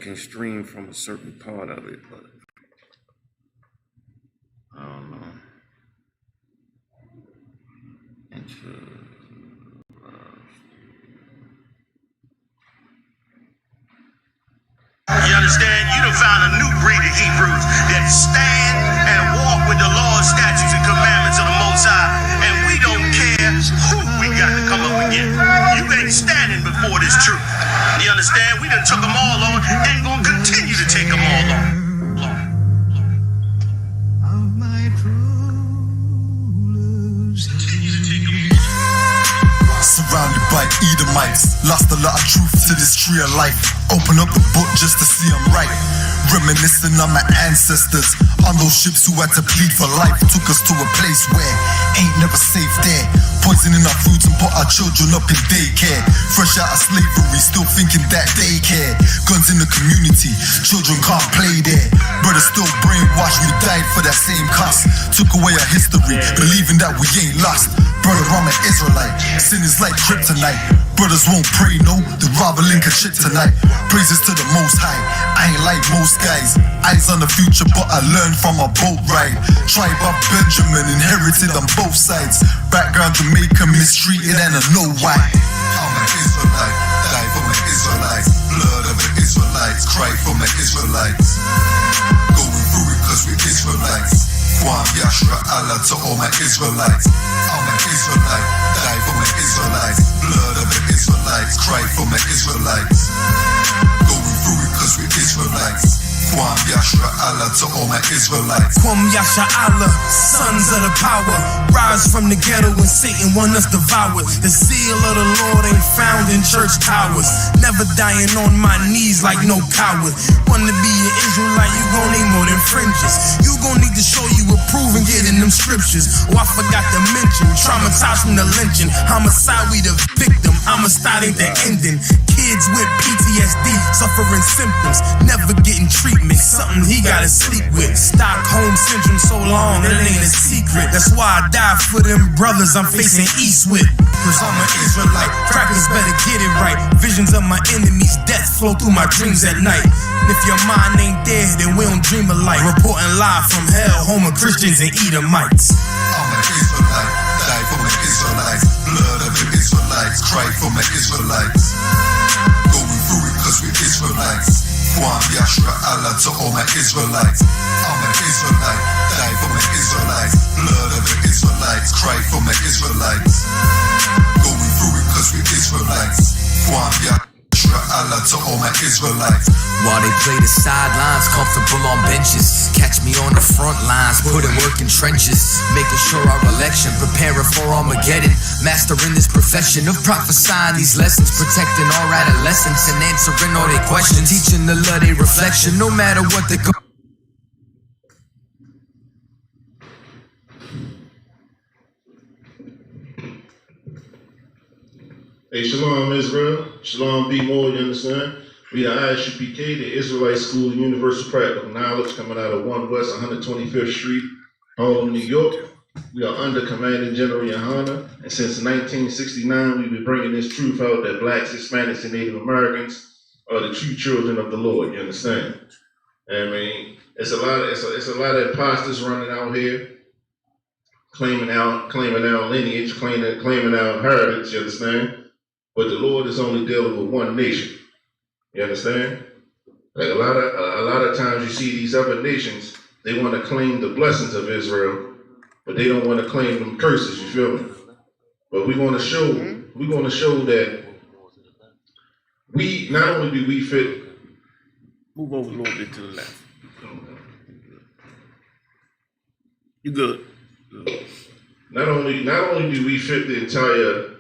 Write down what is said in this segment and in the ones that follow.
can stream from a certain part of it, but I don't know. You understand? You done found a new breed of Hebrews that stand and walk with the laws, statutes, and commandments of the Most High, and we don't care who we got to come up against. You ain't standing before this truth. You understand? We done took them all on and gonna continue to take them all on. Surrounded by Edomites, lost a lot of truth to this tree of life. Open up the book just to see I'm right. Reminiscing on my ancestors, on those ships who had to plead for life. Took us to a place where ain't never safe there. Poisoning our foods and put our children up in daycare. Fresh out of slavery, still thinking that they care. Guns in the community, children can't play there. Brothers still brainwashed, we died for that same cost. Took away our history, believing that we ain't lost. Brother, I'm an Israelite, sin is like kryptonite. Brothers won't pray, no, they'd rather link a shit tonight. Praises to the Most High, I ain't like most guys. Eyes on the future, but I learned from a boat ride. Tribe of Benjamin, inherited on both sides. Background Jamaica, mistreated and I know why. I'm an Israelite, die for my Israelites. Blood of the Israelites, cry for my Israelites. Going through it cause we Israelites. Kwam Yashra Allah to all my Israelites. I'm an Israelite, die for my Israelites. Blood of the Israelites, cry for my Israelites. Going through it cause we Israelites. Kwam Yashra Allah to all my Israelites. Kwam Yashra Allah, sons of the power. Rise from the ghetto when Satan want us devoured. The seal of the Lord ain't found in church towers. Never dying on my knees like no coward. Wanna be an Israelite, you gon' need more than fringes. You gon' need to show you approve and get in them scriptures. Oh, I forgot to mention, traumatized from the lynching. Homicide, we the victim. Homicide ain't the ending. Kids with PTSD, suffering symptoms, never getting treatment. Something he gotta sleep with. Stockholm syndrome so long, it ain't a secret. That's why I die for them brothers I'm facing east with. Cause I'm an Israelite, crackers better get it right. Visions of my enemies, death flow through my dreams at night. And if your mind ain't there, then we don't dream alike. Reporting live from hell, home of Christians and Edomites. I'm an Israelite, die for my Israelites. Blood of the Israelites, cry for my Israelites. Going through it cause we Israelites. Kwam Yashra Allah to all my Israelites. I'm an Israelite, die for my Israelites. Blood of the Israelites, cry for my Israelites. Going through it cause we Israelites. Kwam Yashra Allah to all my Israelites. While they play the sidelines, comfortable on benches. Catch me on the front lines, putting work in trenches. Making sure our election, preparing for Armageddon. Mastering this profession of prophesying these lessons. Protecting our adolescents and answering all their questions. Teaching the love, their reflection, no matter what they Hey, Shalom Israel, Shalom Bmore, you understand? We are Isupkbmore, the Israelite School of Universal Practical Knowledge, coming out of 1 West 125th Street, Harlem, New York. We are under Commanding General Yohana, and since 1969, we've been bringing this truth out that blacks, Hispanics, and Native Americans are the true children of the Lord, you understand? I mean, it's a lot of imposters running out here, claiming our lineage, claiming our heritage, you understand? But the Lord is only dealing with one nation. You understand? Like a lot of times you see these other nations, they want to claim the blessings of Israel, but they don't want to claim them curses, you feel me? But we're going to show that we, not only do we fit. Move over a little bit to the left. You good. Not only do we fit the entire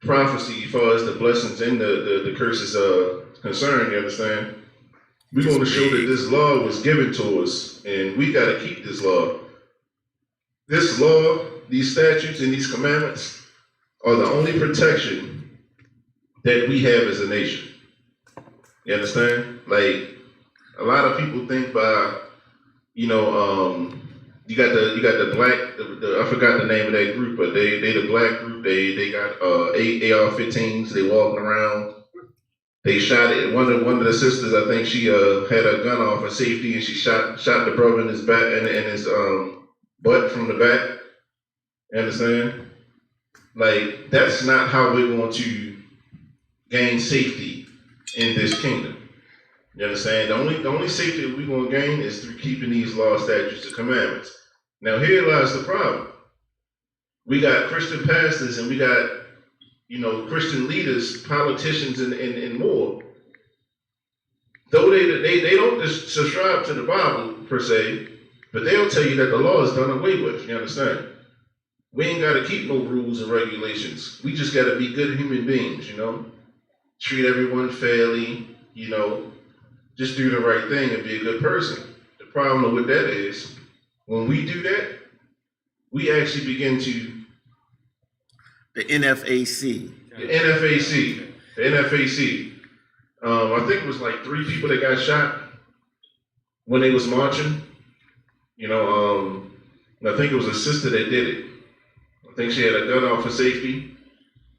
prophecy as far as the blessings and the curses are concerned, you understand? We're going to show that this law was given to us, and we got to keep this law. This law, these statutes, and these commandments are the only protection that we have as a nation. You understand? Like, a lot of people think by, you got the black, I forgot the name of that group, but they the black group. They got AR-15s. They walking around They shot it. One of the sisters, I think she had her gun off for safety, and she shot the brother in his back and in his butt from the back. You understand? Like, that's not how we're going to gain safety in this kingdom. You understand? The only safety that we're going to gain is through keeping these laws, statutes, and commandments. Now, here lies the problem. We got Christian pastors and we got, Christian leaders, politicians, and more. Though they don't just subscribe to the Bible, per se, but they'll tell you that the law is done away with. You understand? We ain't got to keep no rules and regulations. We just got to be good human beings, Treat everyone fairly, just do the right thing and be a good person. The problem with that is, when we do that, we actually begin to... The NFAC. The NFAC. I think it was like 3 people that got shot when they was marching. I think it was a sister that did it. I think she had a gun off for safety.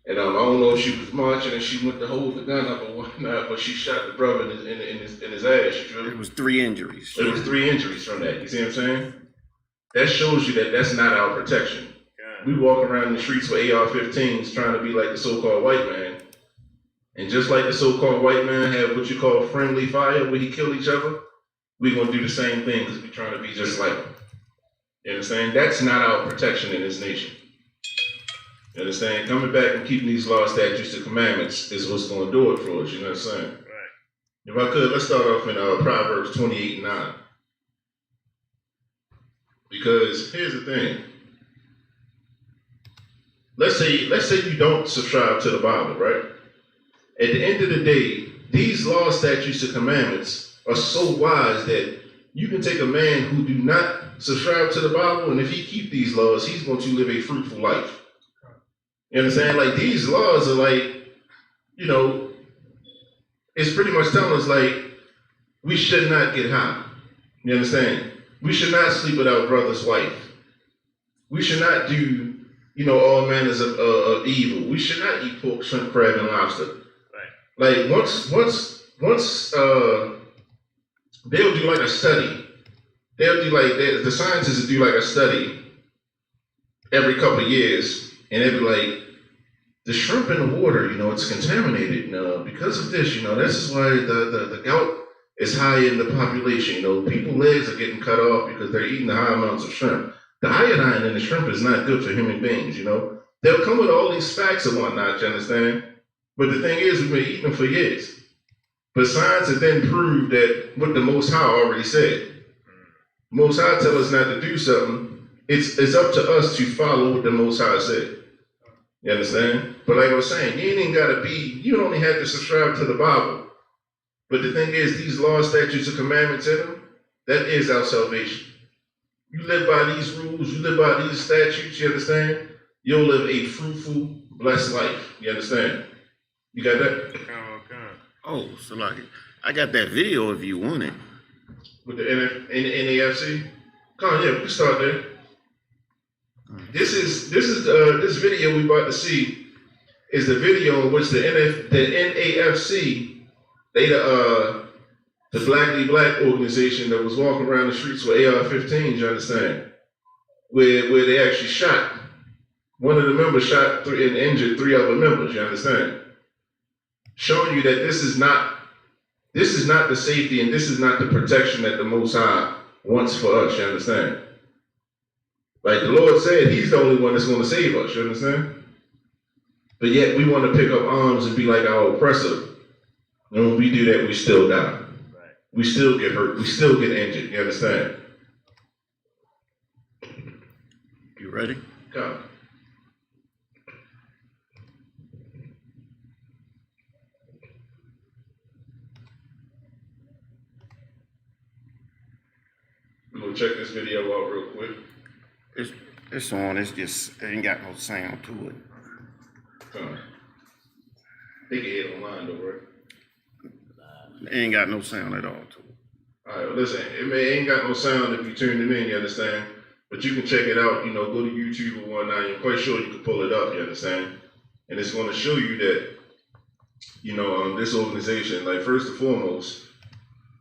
And I don't know if she was marching and she went to hold the gun up or whatnot, but she shot the brother in his ass. It was 3 injuries. It was 3 injuries from that. You see what I'm saying? That shows you that that's not our protection. We walk around the streets with AR-15s trying to be like the so-called white man. And just like the so-called white man had what you call friendly fire where he kill each other, we're going to do the same thing because we're trying to be just like him. You understand? That's not our protection in this nation. You understand? Coming back and keeping these laws, statutes, and commandments is what's going to do it for us. You know what I'm saying? Right. If I could, let's start off in Proverbs 28:9. Because here's the thing. Let's say you don't subscribe to the Bible, right? At the end of the day, these laws, statutes, and commandments are so wise that you can take a man who do not subscribe to the Bible, and if he keep these laws, he's going to live a fruitful life. You understand? Like, these laws are like, it's pretty much telling us, like, we should not get high. You understand? We should not sleep with our brother's wife. We should not do, all manners of evil. We should not eat pork, shrimp, crab, and lobster. Right. Like, once they'll do like a study. They'll do like, the scientists will do like a study every couple of years, and they'll be like, the shrimp in the water, it's contaminated. Because of this, this is why the gout is high in the population. People's legs are getting cut off because they're eating the high amounts of shrimp. The iodine in the shrimp is not good for human beings, They'll come with all these facts and whatnot, you understand? But the thing is, we've been eating them for years. But science has then proved that what the Most High already said. Most High tell us not to do something. It's up to us to follow what the Most High said. You understand? But like I was saying, you don't only have to subscribe to the Bible. But the thing is, these laws, statutes, and commandments in them, that is our salvation. You live by these rules, you live by these statutes, you understand? You'll live a fruitful, blessed life. You understand? You got that? Oh, so like, I got that video if you want it. With the NAFC? Come on, yeah, we can start there. This video we about to see is the video in which the NAFC, they the Black organization that was walking around the streets with AR-15s, you understand? Where they actually shot. One of the members shot and injured 3 other members, you understand? Showing you that this is not the safety and this is not the protection that the Most High wants for us, you understand? Like the Lord said, He's the only one that's going to save us, you understand? But yet we want to pick up arms and be like our oppressor. And when we do that, we still die. Right. We still get hurt. We still get injured, you understand? You ready? Come. We're going to check this video out real quick. It's on. It ain't got no sound to it. They can hear it online though, right? It ain't got no sound at all to it. All right, well, listen, it ain't got no sound if you tune it in, you understand? But you can check it out, go to YouTube or whatnot. I'm quite sure you can pull it up, you understand? And it's going to show you that this organization, like first and foremost,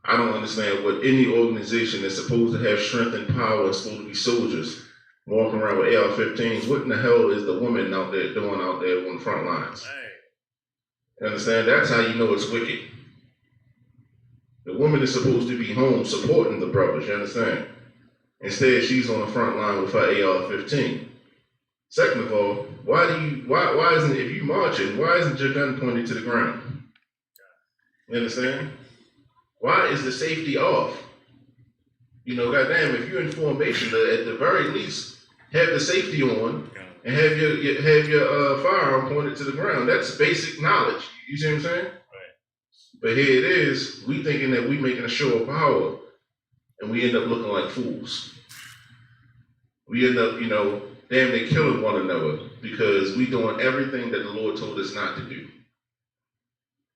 I don't understand what any organization that's supposed to have strength and power and supposed to be soldiers walking around with AR-15s. What in the hell is the woman out there doing out there on the front lines? You understand? That's how you know it's wicked. The woman is supposed to be home supporting the brothers, you understand? Instead, she's on the front line with her AR-15. Second of all, why isn't, if you marching, why isn't your gun pointed to the ground? You understand? Why is the safety off? Goddamn, if you're in formation, at the very least, have the safety on and have your firearm pointed to the ground. That's basic knowledge. You see what I'm saying? Right. But here it is, we thinking that we making a show of power, and we end up looking like fools. We end up, damn near killing one another because we doing everything that the Lord told us not to do.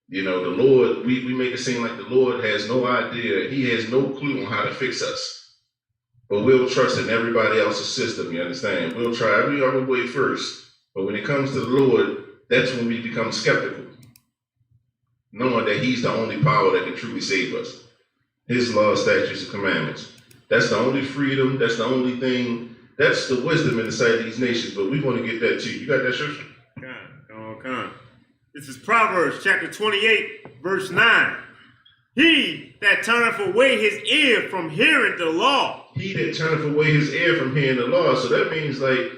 The Lord, we make it seem like the Lord has no idea, he has no clue on how to fix us. But we'll trust in everybody else's system, you understand? We'll try every other way first. But when it comes to the Lord, that's when we become skeptical, knowing that he's the only power that can truly save us. His laws, statutes, and commandments. That's the only freedom, that's the only thing, that's the wisdom in the sight of these nations, but we want to get that too. You got that scripture? Come. This is Proverbs chapter 28, verse 9. He that turneth away his ear from hearing the law. He that turneth away his ear from hearing the law. So that means, like,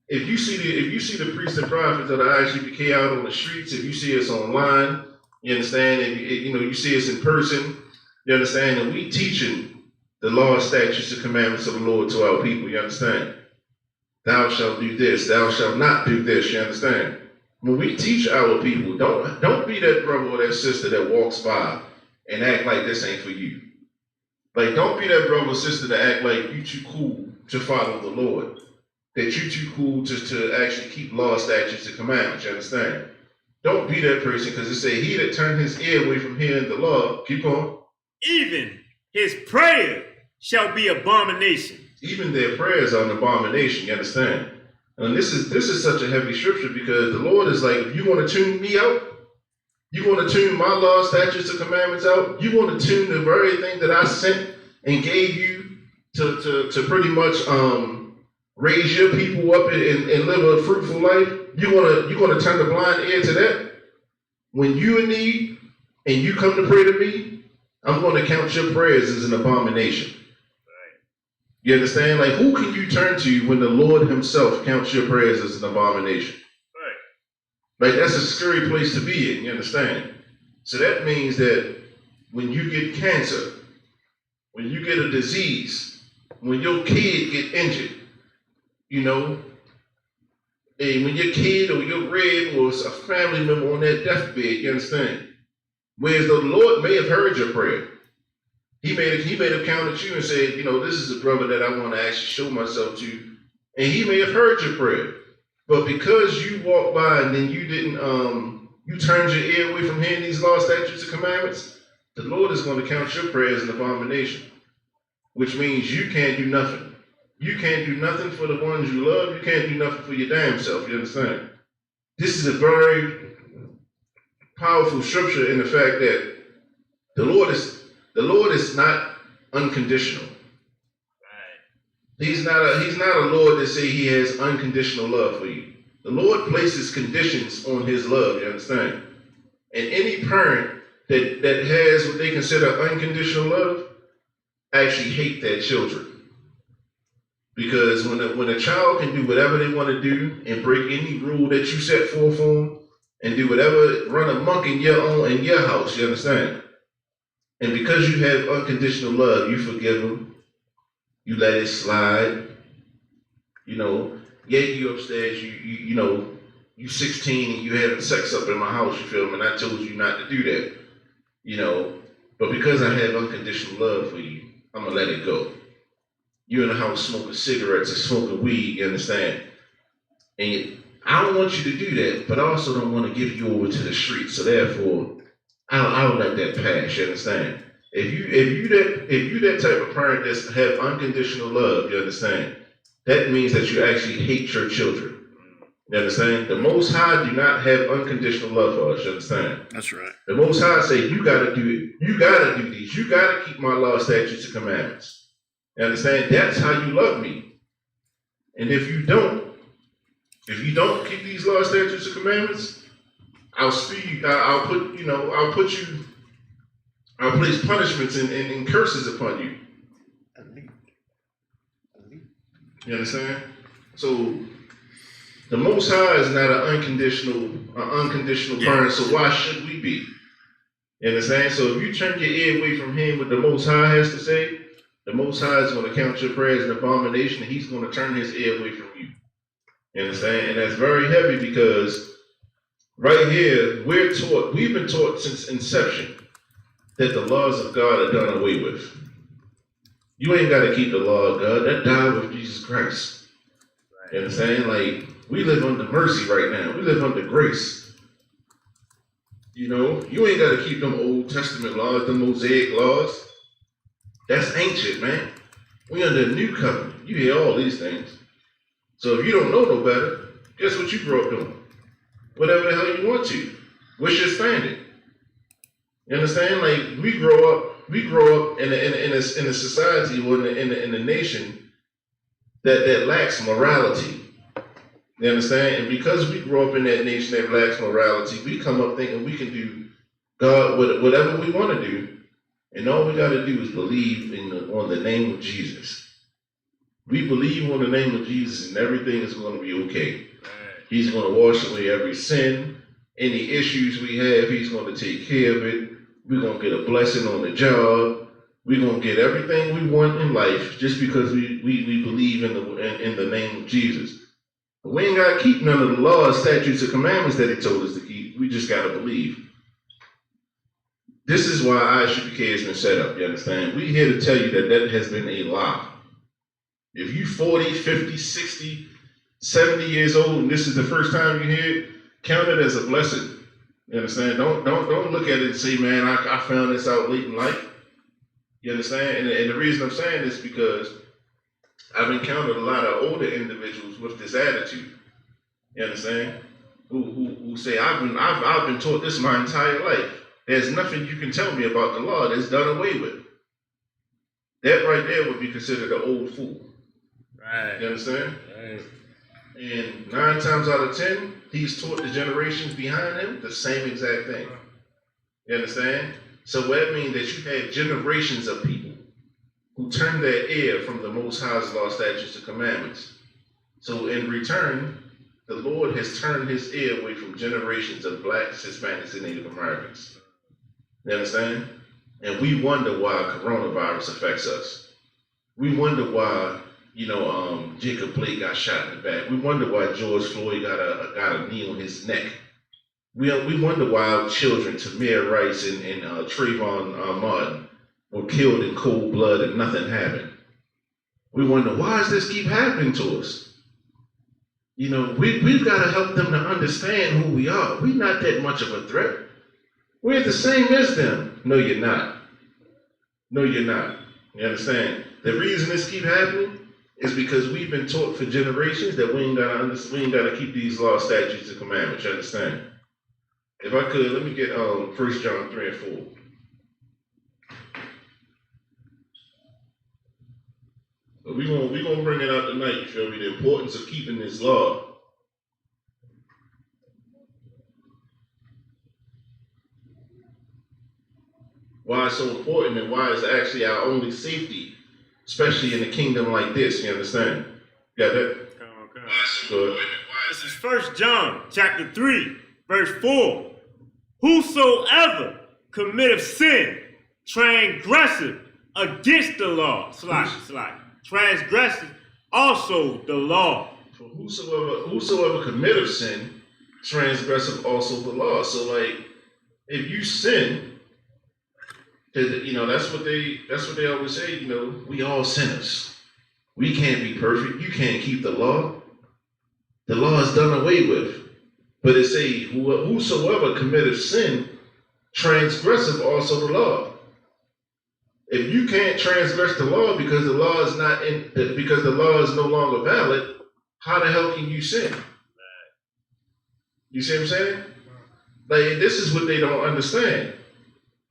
if you see the priests and prophets of the ISUPK out on the streets, if you see us online, you understand, and you see us in person, you understand, and we teaching the law, statutes, and commandments of the Lord to our people, you understand? Thou shalt do this, thou shalt not do this, you understand? When we teach our people, don't be that brother or that sister that walks by and act like this ain't for you. Like, don't be that brother or sister that act like you too cool to follow the Lord, that you too cool to actually keep law, statutes, and commandments, you understand? Don't be that person, because it say, he that turned his ear away from hearing the law, keep going. Even his prayer shall be abomination. Even their prayers are an abomination, you understand? And this is such a heavy scripture because the Lord is like, if you want to tune me out, you want to tune my law, statutes, and commandments out, you want to tune the very thing that I sent and gave you to pretty much raise your people up and live a fruitful life, you want to turn the blind ear to that? When you're in need and you come to pray to me, I'm going to count your prayers as an abomination. You understand? Like, who can you turn to when the Lord himself counts your prayers as an abomination? Right. Like, that's a scary place to be in, you understand? So that means that when you get cancer, when you get a disease, when your kid get injured, and when your kid or your rib or a family member on that deathbed, you understand? Whereas the Lord may have heard your prayer. He may have counted you and said, this is a brother that I want to actually show myself to. And he may have heard your prayer. But because you walked by and then you didn't, you turned your ear away from hearing these law, statutes, and commandments, the Lord is going to count your prayer as an abomination, which means you can't do nothing. You can't do nothing for the ones you love. You can't do nothing for your damn self. You understand? This is a very powerful scripture in the fact that the Lord is not unconditional. Right. He's not a Lord that say he has unconditional love for you. The Lord places conditions on his love, you understand? And any parent that has what they consider unconditional love actually hate their children. Because when a child can do whatever they want to do and break any rule that you set forth for them and do whatever, run amok in your house, you understand? And because you have unconditional love, you forgive them. You let it slide. You upstairs, you 16 and you having sex up in my house, you feel me? And I told you not to do that. But because I have unconditional love for you, I'm going to let it go. You're in the house smoking cigarettes and smoking weed, you understand? And I don't want you to do that, but I also don't want to give you over to the streets. So therefore, I don't let that pass, you understand? If you that type of parent that have unconditional love, you understand? That means that you actually hate your children. You understand? The Most High do not have unconditional love for us. You understand? That's right. The Most High say, you got to do it. You got to do these. You got to keep my law, statutes, and commandments. You understand? That's how you love me. And if you don't keep these law, statutes, and commandments, I'll place punishments and curses upon you. You understand? So the Most High is not an unconditional parent, so why should we be? You understand? So if you turn your ear away from him, what the Most High has to say, the Most High is going to count your prayers an abomination, and he's going to turn his ear away from you. You understand? And that's very heavy because right here, we've been taught since inception that the laws of God are done away with. You ain't got to keep the law of God. That died with Jesus Christ. You understand? Like, we live under mercy right now. We live under grace. You know, you ain't got to keep them Old Testament laws, the Mosaic laws. That's ancient, man. We under a new covenant. You hear all these things. So if you don't know no better, guess what you grew up doing? Whatever the hell you want to. What's your standard? You understand? Like, we grow up in a society or in a nation that lacks morality. You understand? And because we grow up in that nation that lacks morality, we come up thinking we can do God whatever we want to do, and all we got to do is believe on the name of Jesus. We believe on the name of Jesus, and everything is going to be okay. He's going to wash away every sin, any issues we have. He's going to take care of it. We're going to get a blessing on the job. We're going to get everything we want in life just because we believe in the name of Jesus. But we ain't got to keep none of the laws, statutes, or commandments that he told us to keep. We just got to believe. This is why Isupkbmore has been set up, you understand? We're here to tell you that has been a lie. If you 40, 50, 60, 70 years old and this is the first time you hear it, count it as a blessing. You understand? Don't look at it and say, man, I found this out late in life. You understand? And the reason I'm saying this is because I've encountered a lot of older individuals with this attitude. You understand? Who say, I've been taught this my entire life. There's nothing you can tell me about the law that's done away with. That right there would be considered an old fool. Right. You understand? Right. And 9 times out of 10, he's taught the generations behind him the same exact thing. You understand? So that means that you had generations of people who turned their ear from the Most High's law, statutes, and commandments. So in return, the Lord has turned his ear away from generations of blacks, Hispanics, and Native Americans. You understand? And we wonder why coronavirus affects us. We wonder why, Jacob Blake got shot in the back. We wonder why George Floyd got a knee on his neck. We wonder why children, Tamir Rice and Trayvon Martin, were killed in cold blood and nothing happened. We wonder, why does this keep happening to us? We've got to help them to understand who we are. We're not that much of a threat. We're the same as them. No, you're not. No, you're not. You understand? The reason this keep happening is because we've been taught for generations that we ain't gotta keep these laws, statutes, and commandments. You understand? If I could, let me get 1 John 3 and 4. But we're gonna bring it out tonight, you feel me? The importance of keeping this law. Why it's so important and why it's actually our only safety, especially in a kingdom like this, you understand? Got that? Come on. Good. This is 1 John chapter 3, verse 4. Whosoever committeth sin, transgresseth against the law. Transgresseth also the law. For whosoever committeth sin, transgresseth also the law. So if you sin, that's what they always say, we all sinners. We can't be perfect. You can't keep the law. The law is done away with. But it say, whosoever committeth sin, transgresseth also the law. If you can't transgress the law because the law is no longer valid, how the hell can you sin? You see what I'm saying? Like, this is what they don't understand.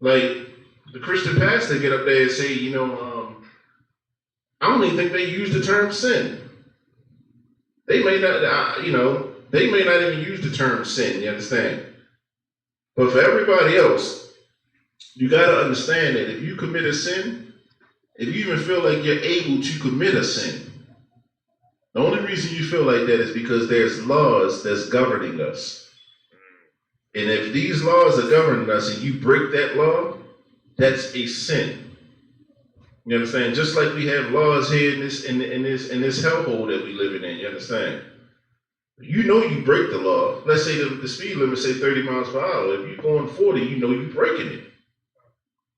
Like, the Christian pastor get up there and say, I don't even think they use the term sin. They may not, they may not even use the term sin, you understand? But for everybody else, you got to understand that if you commit a sin, if you even feel like you're able to commit a sin, the only reason you feel like that is because there's laws that's governing us. And if these laws are governing us and you break that law, that's a sin. You understand? Just like we have laws here in this hellhole that we living in, you understand? You know you break the law. Let's say the speed limit say 30 miles per hour. If you're going 40, you know you're breaking it.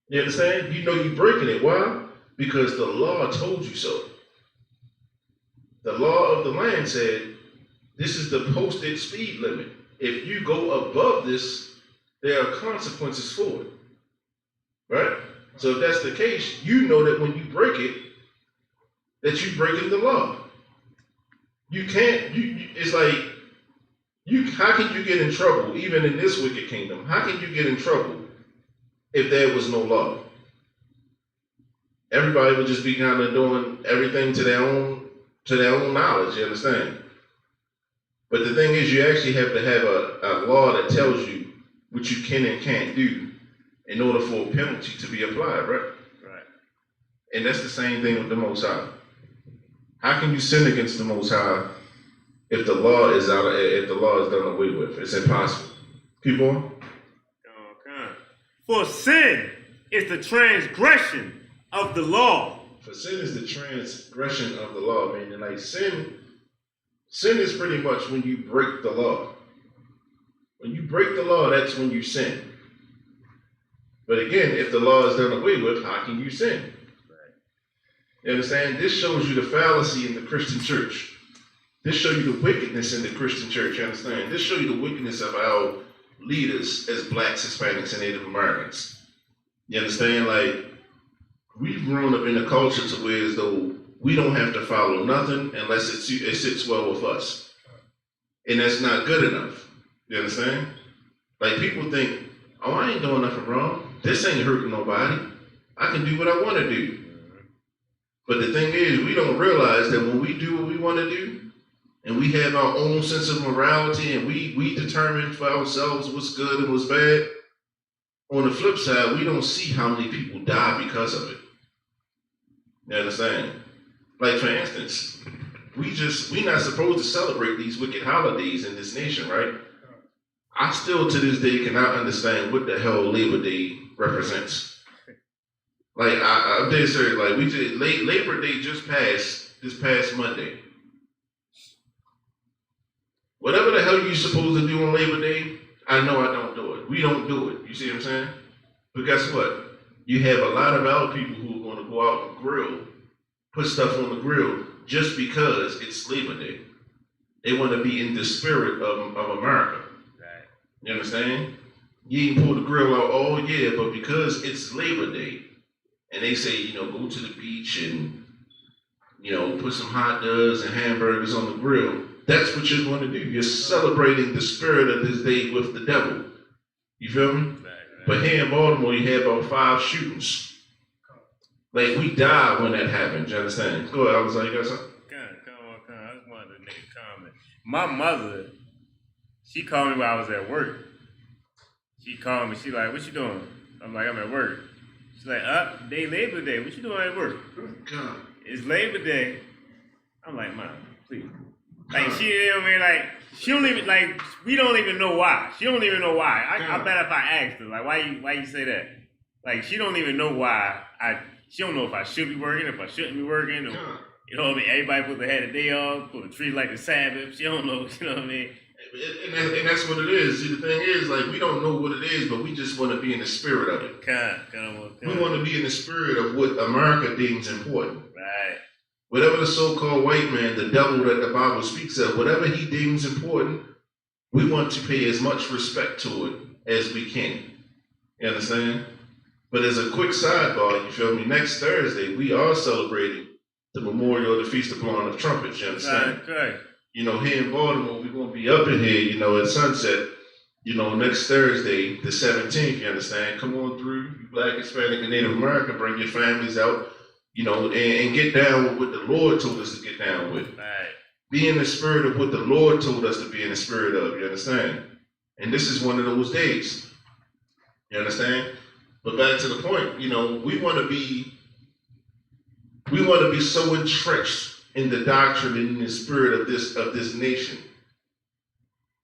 You understand? You know you're breaking it. Why? Because the law told you so. The law of the land said, this is the posted speed limit. If you go above this, there are consequences for it. Right? So if that's the case, you know that when you break it, that you're breaking the law. You can't, it's like, how can you get in trouble, even in this wicked kingdom? How can you get in trouble if there was no law? Everybody would just be kind of doing everything to their own knowledge, you understand? But the thing is, you actually have to have a law that tells you what you can and can't do in order for a penalty to be applied, right? Right. And that's the same thing with the Most High. How can you sin against the Most High if the law is done away with? It's impossible. Keep on. Okay. For sin is the transgression of the law. For sin is the transgression of the law, meaning like sin is pretty much when you break the law. When you break the law, that's when you sin. But again, if the law is done away with, how can you sin? Right. You understand? This shows you the fallacy in the Christian church. This shows you the wickedness in the Christian church. You understand? This shows you the wickedness of our leaders as blacks, Hispanics, and Native Americans. You understand? Like, we've grown up in a culture to where as though we don't have to follow nothing unless it sits well with us. And that's not good enough. You understand? Like, people think, oh, I ain't doing nothing wrong. This ain't hurting nobody. I can do what I want to do. But the thing is, we don't realize that when we do what we want to do, and we have our own sense of morality, and we determine for ourselves what's good and what's bad, on the flip side, we don't see how many people die because of it. You understand? Like, for instance, we not supposed to celebrate these wicked holidays in this nation, right? I still to this day cannot understand what the hell Labor Day represents. Like, I'm dead serious. Like, Labor Day just passed this past Monday. Whatever the hell you're supposed to do on Labor Day, I know I don't do it. We don't do it. You see what I'm saying? But guess what? You have a lot of our people who are going to go out and grill, put stuff on the grill just because it's Labor Day. They want to be in the spirit of America. Right. You understand? You can pull the grill out all year, but because it's Labor Day, and they say, go to the beach and, put some hot dogs and hamburgers on the grill, that's what you're going to do. You're celebrating the spirit of this day with the devil. You feel me? Right. But here in Baltimore, you had about 5 shootings. Like, we died when that happened. You understand? Go ahead, I was like, you got something? Come on. I just wanted to make a comment. My mother, she called me while I was at work. She called me. She like, what you doing? I'm like, I'm at work. She's like, day Labor Day. What you doing at work? God. It's Labor Day. I'm like, Mom, please. Like, she don't even, like, we don't even know why. She don't even know why. I bet if I asked her, like, why you say that? Like, she don't even know why. She don't know if I should be working, if I shouldn't be working. Or, you know what I mean? Everybody supposed to have a day off, supposed to treat like the Sabbath. She don't know, you know what I mean? And that's what it is. See, the thing is, like, we don't know what it is, but we just want to be in the spirit of it. We want to be in the spirit of what America deems important. Right. Whatever the so-called white man, the devil that the Bible speaks of, whatever he deems important, we want to pay as much respect to it as we can. You understand? But as a quick sidebar, you feel me? Next Thursday, we are celebrating the memorial of the Feast of Blowing of Trumpets. You understand? Right. here in Baltimore, we're gonna be up in here, at sunset, next Thursday, the 17th, you understand? Come on through, you Black, Hispanic, and Native American, bring your families out, and get down with what the Lord told us to get down with. Right. Be in the spirit of what the Lord told us to be in the spirit of, you understand? And this is one of those days. You understand? But back to the point, we want to be so entrenched in the doctrine and in the spirit of this nation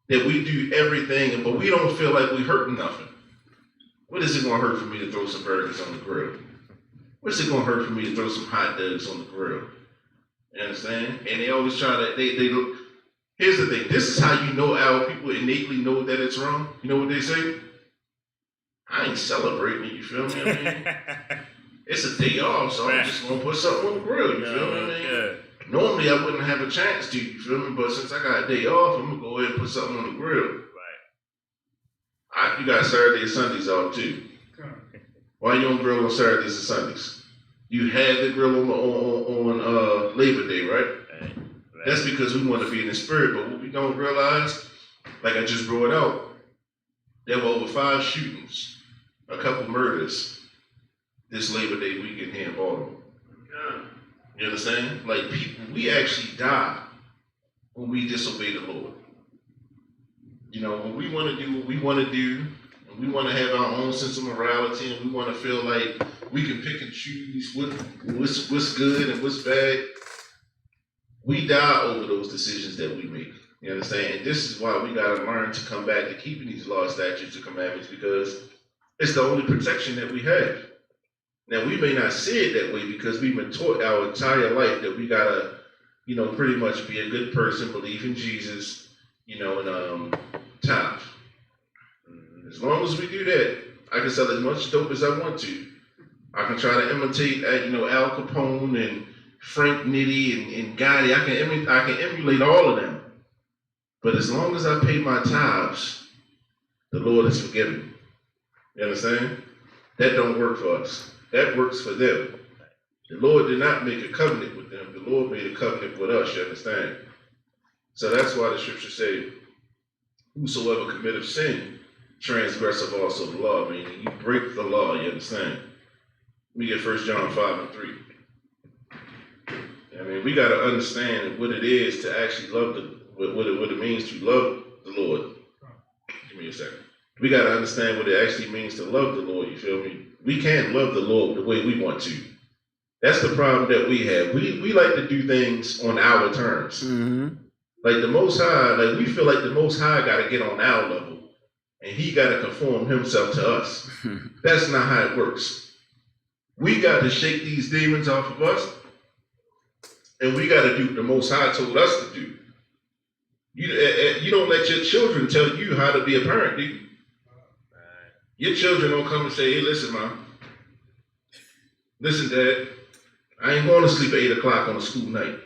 that we do everything, but we don't feel like we hurting nothing. What is it going to hurt for me to throw some burgers on the grill? What's it going to hurt for me to throw some hot dogs on the grill? You understand? And they always try to, here's the thing. This is how you know our people innately know that it's wrong. You know what they say? I ain't celebrating, you feel me? I mean, it's a day off, so I'm just going to put something on the grill, you feel me? I mean, normally I wouldn't have a chance to, you feel me? But since I got a day off, I'm going to go ahead and put something on the grill. Right. You got Saturday and Sundays off too. Why you don't grill on Saturdays and Sundays? You had the grill on Labor Day, right? That's because we want to be in the spirit, but what we don't realize, like I just brought out, there were over 5 shootings, a couple murders this Labor Day weekend here in Baltimore. You understand? Like people, we actually die when we disobey the Lord. When we want to do what we want to do, and we want to have our own sense of morality, and we want to feel like we can pick and choose what's good and what's bad, we die over those decisions that we make. You understand? And this is why we got to learn to come back to keeping these laws, statutes, and commandments, because it's the only protection that we have. Now, we may not see it that way because we've been taught our entire life that we got to, pretty much be a good person, believe in Jesus, and tithe. As long as we do that, I can sell as much dope as I want to. I can try to imitate, Al Capone and Frank Nitti and Gotti. I can emulate all of them. But as long as I pay my tithes, the Lord is forgiven. You understand? That don't work for us. That works for them. The Lord did not make a covenant with them. The Lord made a covenant with us, you understand? So that's why the scriptures say, whosoever committeth sin, transgresseth also the law. Meaning you break the law, you understand? We get 1 John 5:3. We got to understand what it is to actually love what it means to love the Lord. Give me a second. We got to understand what it actually means to love the Lord, you feel me? We can't love the Lord the way we want to. That's the problem that we have. We like to do things on our terms. Mm-hmm. Like the Most High, we feel like the Most High got to get on our level, and he got to conform himself to us. That's not how it works. We got to shake these demons off of us, and we got to do what the Most High told us to do. You don't let your children tell you how to be a parent, do you? Your children don't come and say, hey, listen, Mom. Listen, Dad. I ain't going to sleep at 8 o'clock on a school night.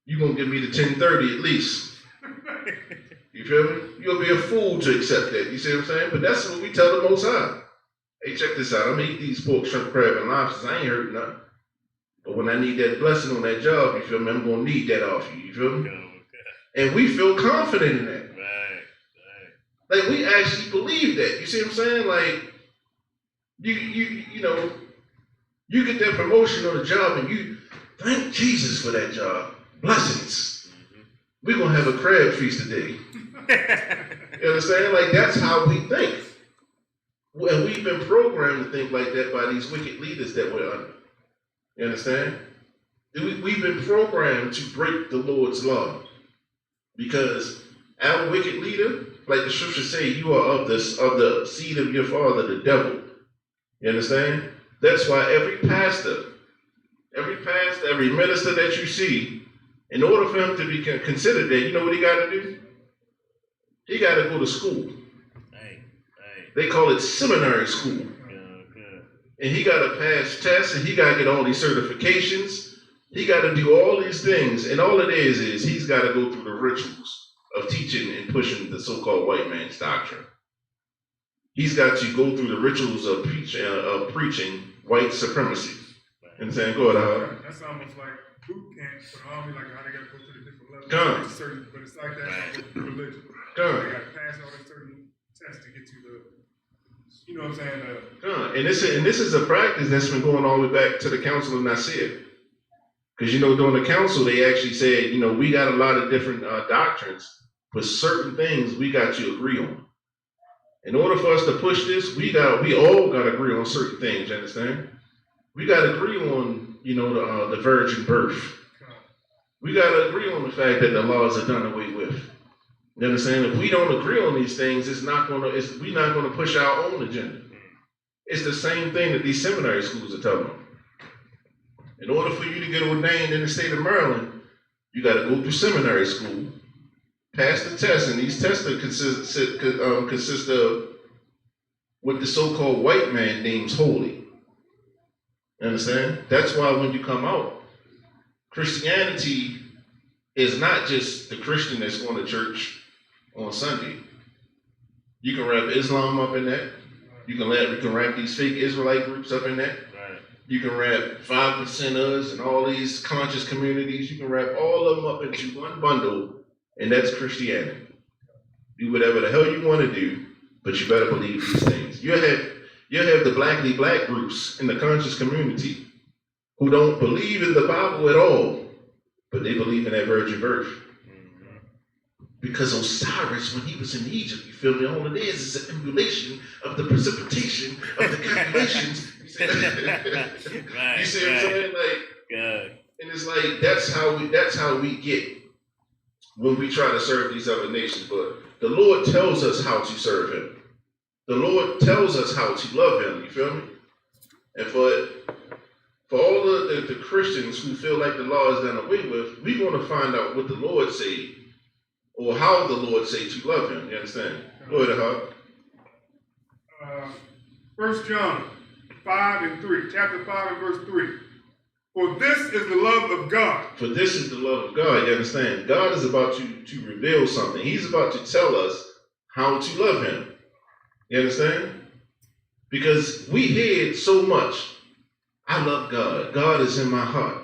You're going to give me the 10:30 at least. You feel me? You'll be a fool to accept that. You see what I'm saying? But that's what we tell the Most High. Hey, check this out. I'm going to eat these pork, shrimp, crab, and lobsters. I ain't hurting nothing. But when I need that blessing on that job, you feel me? I'm going to need that off you. You feel me? And we feel confident in that. Like, we actually believe that. You see what I'm saying? Like, you get that promotion on the job and you thank Jesus for that job. Blessings. Mm-hmm. We're going to have a crab feast today. You understand? Like, that's how we think. And we've been programmed to think like that by these wicked leaders that we're under. You understand? We've been programmed to break the Lord's law. Because our wicked leader, like the scriptures say, you are of the seed of your father, the devil. You understand? That's why every pastor, every minister that you see, in order for him to be considered that, you know what he got to do? He got to go to school. They call it seminary school. And he got to pass tests, and he got to get all these certifications. He got to do all these things. And all it is he's got to go through the rituals of teaching and pushing the so-called white man's doctrine. He's got to go through the rituals of preaching white supremacy. understand? Go ahead, Howard. That's almost like boot camp for the army, like how they got to go to the different levels. Come. But it's like that with religion. Come. They got to pass all these certain tests to get to the, you know what I'm saying? And this is a practice that's been going all the way back to the Council of Nicaea. Because, during the council, they actually said, we got a lot of different doctrines, but certain things we got to agree on. In order for us to push this, we all got to agree on certain things, you understand? We got to agree on, the virgin birth. We got to agree on the fact that the laws are done away with. You understand? If we don't agree on these things, we're not going to push our own agenda. It's the same thing that these seminary schools are telling them. In order for you to get ordained in the state of Maryland, you got to go through seminary school, pass the test, and these tests consist of what the so-called white man deems holy. You understand? That's why when you come out, Christianity is not just the Christian that's going to church on Sunday. You can wrap Islam up in that. You can wrap these fake Israelite groups up in that. You can wrap 5%ers and all these conscious communities. You can wrap all of them up into one bundle, and that's Christianity. Do whatever the hell you want to do, but you better believe these things. You have the blackly black groups in the conscious community who don't believe in the Bible at all, but they believe in that virgin birth. Because Osiris, when he was in Egypt, you feel me, all it is an emulation of the precipitation of the calculations. You see what I'm saying? And it's like that's how we get when we try to serve these other nations. But the Lord tells us how to serve him. The Lord tells us how to love him, you feel me? And for all the Christians who feel like the law is done away with, we want to find out what the Lord said, or how the Lord say to love him. You understand? Go ahead, Hub. 1 John 5:3, chapter 5 and verse 3. For this is the love of God. For this is the love of God. You understand? God is about to reveal something. He's about to tell us how to love him. You understand? Because we hear so much. I love God. God is in my heart.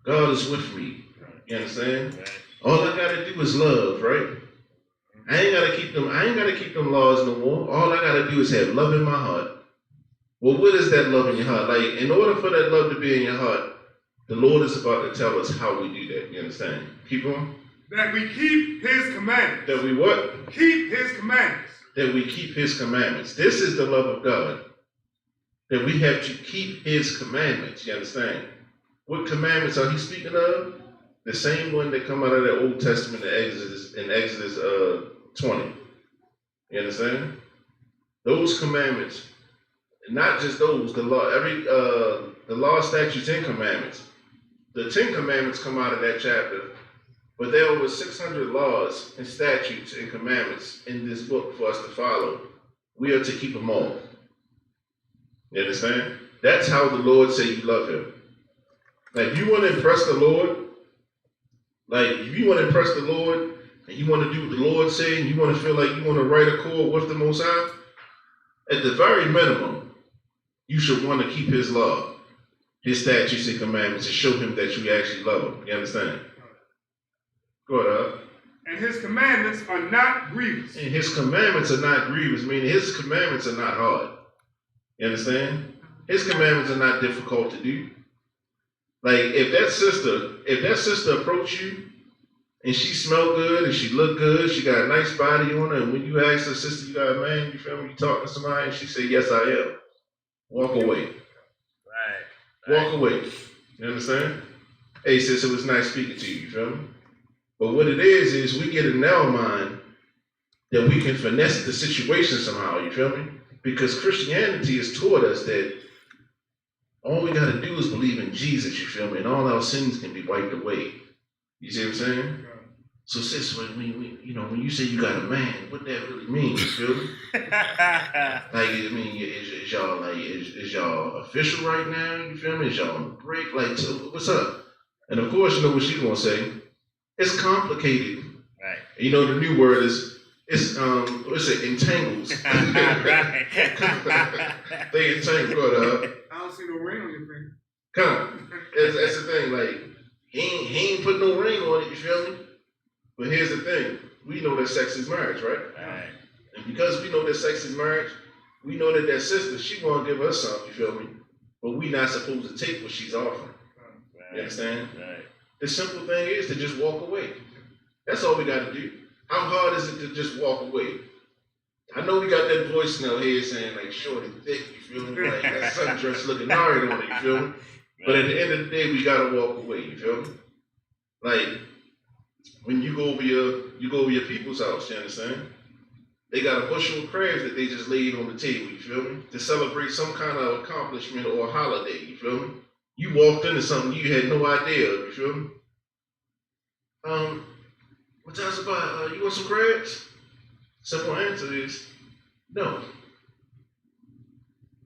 God is with me. You understand? All I gotta do is love, right? I ain't gotta keep them laws no more. All I gotta do is have love in my heart. Well, what is that love in your heart? Like, in order for that love to be in your heart, the Lord is about to tell us how we do that. You understand? Keep on. That we keep his commandments. That we what? Keep his commandments. That we keep his commandments. This is the love of God. That we have to keep his commandments. You understand? What commandments are he speaking of? The same one that come out of the Old Testament in Exodus 20. You understand? Those commandments, not just those, the law, statutes, and commandments. The 10 commandments come out of that chapter, but there are over 600 laws and statutes and commandments in this book for us to follow. We are to keep them all. You understand? That's how the Lord say you love him. Like, if you want to impress the Lord, and you want to do what the Lord say, and you want to feel like you want to write a chord with the Most High, at the very minimum, you should want to keep his law, his statutes and commandments, and show him that you actually love him. You understand? Go ahead. And his commandments are not grievous. And his commandments are not grievous, meaning his commandments are not hard. You understand? His commandments are not difficult to do. Like, if that sister approached you and she smelled good and she looked good, she got a nice body on her, and when you ask her, sister, you got a man, you feel me, you talk to somebody, and she say, yes, I am. Walk away. Right. Walk away. You understand? Hey, sis, it was nice speaking to you, you feel me? But what it is we get in our mind that we can finesse the situation somehow, you feel me? Because Christianity has taught us that all we got to do is believe in Jesus, you feel me? And all our sins can be wiped away. You see what I'm saying? So, sis, when you say you got a man, what that really mean, you feel me? Is y'all official right now, you feel me? Is y'all on break? Like, what's up? And of course, you know what she's going to say? It's complicated. Right. And you know, the new word is, entangles. Right. They entangle. I don't see no ring on your finger. That's the thing. Like he ain't put no ring on it. You feel me? But here's the thing: we know that sex is marriage, right? Right. And because we know that sex is marriage, we know that that sister, she want to give us something. You feel me? But we not supposed to take what she's offering. Right. You understand? Right. The simple thing is to just walk away. That's all we got to do. How hard is it to just walk away? I know we got that voice now here saying like short and thick, you feel me? Like that sundress looking hard on it, you feel me? But at the end of the day, we gotta walk away, you feel me? Like when you go over your people's house, you understand? They got a bushel of crabs that they just laid on the table, you feel me? To celebrate some kind of accomplishment or a holiday, you feel me? You walked into something you had no idea of, you feel me? What time's about? You want some crabs? Simple answer is no.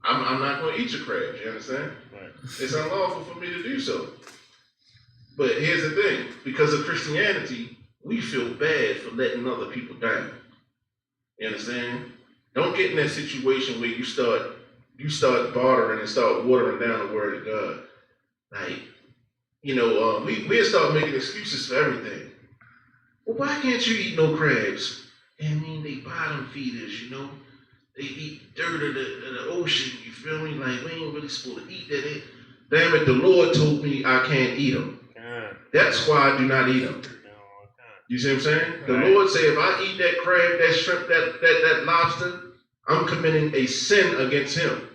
I'm not going to eat your crabs, you understand? Right. It's unlawful for me to do so. But here's the thing, because of Christianity, we feel bad for letting other people down. You understand? Don't get in that situation where you start bartering and start watering down the word of God. Like, we'll start making excuses for everything. Well, why can't you eat no crabs? I mean, they bottom feeders, They eat dirt of the ocean, you feel me? Like, we ain't really supposed to eat that. Damn it, the Lord told me I can't eat them. That's why I do not eat them. You see what I'm saying? The Lord said, if I eat that crab, that shrimp, that lobster, I'm committing a sin against him.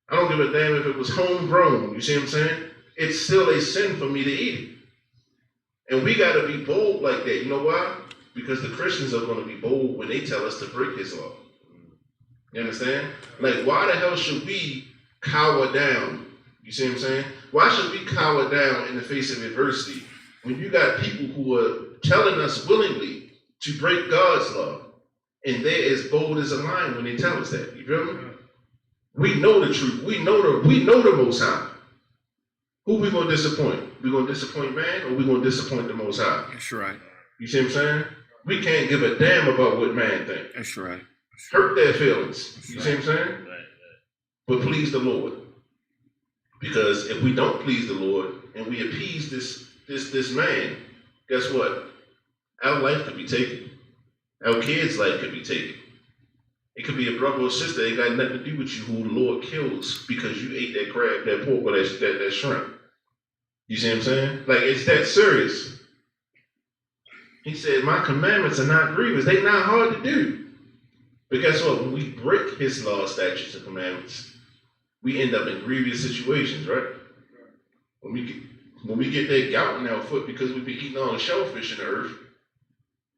I don't give a damn if it was homegrown. You see what I'm saying? It's still a sin for me to eat it. And we got to be bold like that. You know why? Because the Christians are going to be bold when they tell us to break his law. You understand? Like, why the hell should we cower down? You see what I'm saying? Why should we cower down in the face of adversity when you got people who are telling us willingly to break God's law, and they're as bold as a lion when they tell us that? You feel me? We know the truth. We know the Most High. Who we gonna disappoint? We gonna disappoint man, or we gonna disappoint the Most High? That's right. You see what I'm saying? We can't give a damn about what man think. That's right. Hurt their feelings. You see what I'm saying? Right. But please the Lord. Because if we don't please the Lord and we appease this man, guess what? Our life could be taken. Our kids' life could be taken. It could be a brother or sister. It got nothing to do with you who the Lord kills because you ate that crab, that pork, or that shrimp. You see what I'm saying? Like, it's that serious. He said, my commandments are not grievous. They're not hard to do. But guess what? When we break his law, statutes, and commandments, we end up in grievous situations, right? When we get that gout in our foot because we've been eating all the shellfish in the earth,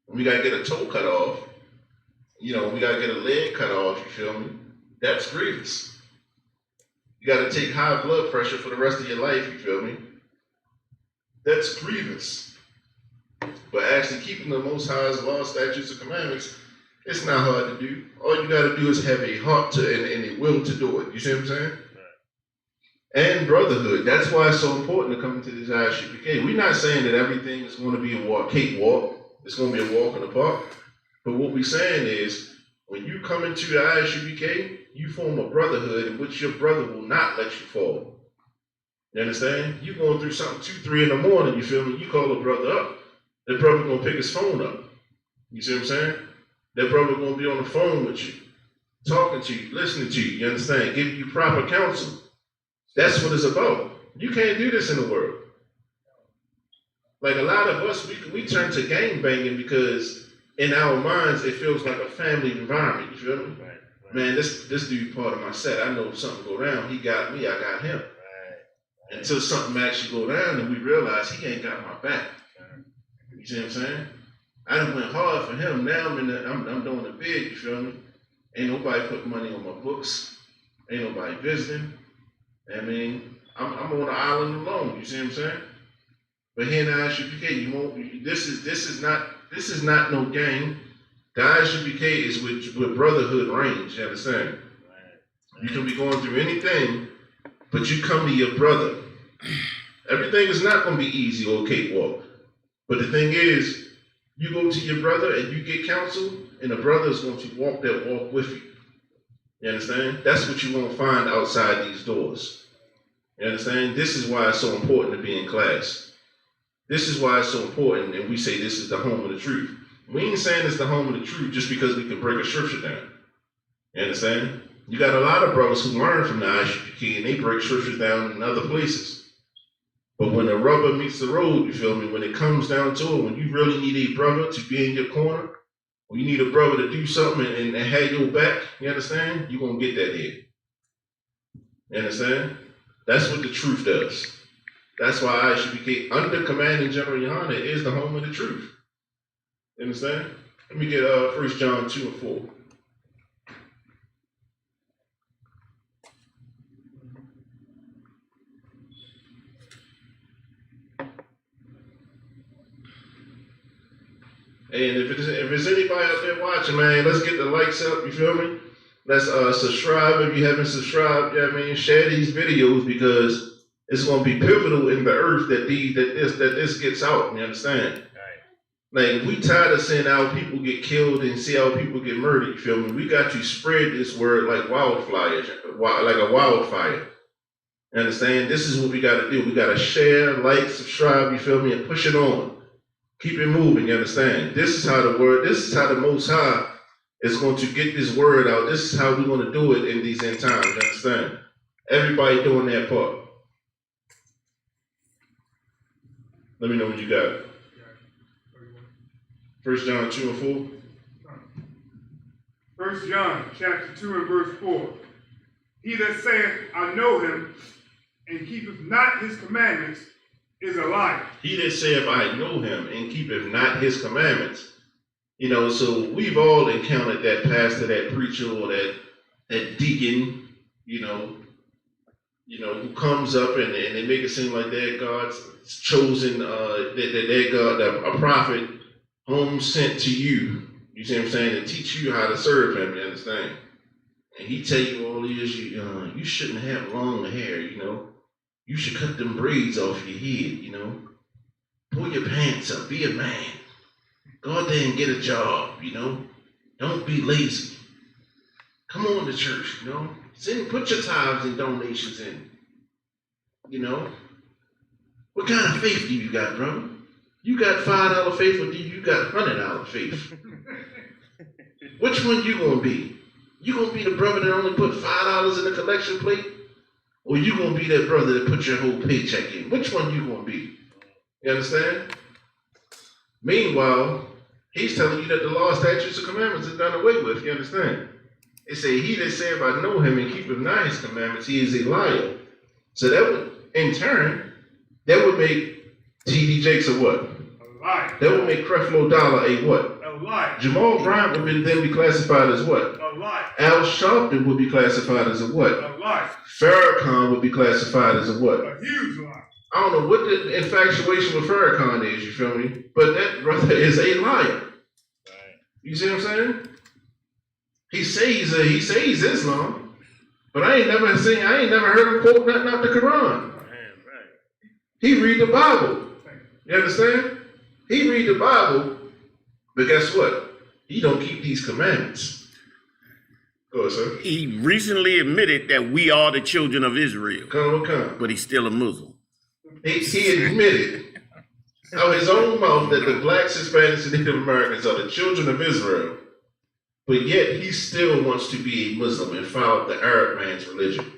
when we got to get a toe cut off, we got to get a leg cut off, you feel me? That's grievous. You got to take high blood pressure for the rest of your life, you feel me? That's grievous. But actually keeping the Most High's law, statutes, and commandments, it's not hard to do. All you got to do is have a heart and a will to do it. You see what I'm saying? Right. And brotherhood. That's why it's so important to come into this Isupkbmore. We're not saying that everything is going to be a cakewalk. It's going to be a walk in the park. But what we're saying is, when you come into the Isupkbmore, you form a brotherhood in which your brother will not let you fall. You understand? You going through something 2, 3 in the morning, you feel me? You call a brother up. That brother going to pick his phone up. You see what I'm saying? That brother going to be on the phone with you, talking to you, listening to you, you understand? Giving you proper counsel. That's what it's about. You can't do this in the world. Like a lot of us, we turn to gang banging because in our minds, it feels like a family environment, you feel me? Right. Man, this dude part of my set. I know if something go down, he got me, I got him. Right. Until something actually go down and we realize he ain't got my back. You see what I'm saying? I done went hard for him. Now I'm doing the big, you feel me? Ain't nobody putting money on my books. Ain't nobody visiting. I mean, I'm on the island alone, you see what I'm saying? But here in the Isupkbmore, this is not no gang. The Isupkbmore is with brotherhood reigns, you understand? Right. You can be going through anything, but you come to your brother. Everything is not going to be easy or a cakewalk. But the thing is, you go to your brother and you get counsel, and the brother is going to walk that walk with you. You understand? That's what you won't find outside these doors. You understand? This is why it's so important to be in class. This is why it's so important, and we say this is the home of the truth. We ain't saying it's the home of the truth just because we can break a scripture down. You understand? You got a lot of brothers who learn from the ISUPK and they break scriptures down in other places. But when the rubber meets the road, you feel me? When it comes down to it, when you really need a brother to be in your corner, when you need a brother to do something and have your back, you understand? You're going to get that here. You understand? That's what the truth does. That's why ISUPK, under commanding General Yohana, is the home of the truth. You understand? Let me get 1 John 2 and 4. And if there's anybody out there watching, man, let's get the likes up, you feel me? Let's subscribe if you haven't subscribed, you know what I mean? Share these videos because it's gonna be pivotal in the earth that this gets out, you understand? Like, we tired of seeing how people get killed and see how people get murdered, you feel me? We got to spread this word like wildfire, like a wildfire. You understand? This is what we gotta do. We gotta share, like, subscribe, you feel me, and push it on. Keep it moving, you understand? This is how the Most High is going to get this word out. This is how we're going to do it in these end times, you understand? Everybody doing their part. Let me know what you got. 1 John 2 and 4. 1 John chapter 2 and verse 4. He that saith, I know him, and keepeth not his commandments, is a liar. He that saith, I know him, and keepeth not his commandments. You know, so we've all encountered that pastor, that preacher, or that deacon, you know, who comes up and they make it seem like they're God's chosen, that they're God, a prophet, home sent to you. You see what I'm saying? To teach you how to serve him, you understand? And he tell you all these, you shouldn't have long hair, you know. You should cut them braids off your head, you know. Pull your pants up, be a man. Go out there and get a job, you know. Don't be lazy. Come on to church, you know. Put your tithes and donations in. You know. What kind of faith do you got, brother? You got $5 faith or do you got $100 faith? Which one you gonna be? You gonna be the brother that only put $5 in the collection plate? Or you gonna be that brother that put your whole paycheck in? Which one you gonna be? You understand? Meanwhile, he's telling you that the law, statutes, and commandments are done away with. You understand? It say, he that saith, I know him and keepeth not his commandments, he is a liar. So that would, in turn, that would make T.D. Jakes a what? A liar. That would make Creflo Dollar a what? A liar. Jamal Bryant would then be classified as what? A liar. Al Sharpton would be classified as a what? A liar. Farrakhan would be classified as a what? A huge liar. I don't know what the infatuation with Farrakhan is, you feel me? But that brother is a liar. Right. You see what I'm saying? He says he's Islam, but I ain't never heard him quote nothing out the Quran. Right. He read the Bible. You understand? He read the Bible, but guess what? He don't keep these commandments. Go ahead, sir. He recently admitted that we are the children of Israel. Come. But he's still a Muslim. He admitted out of his own mouth that the blacks, Hispanics, and Native Americans are the children of Israel, but yet he still wants to be a Muslim and follow the Arab man's religion.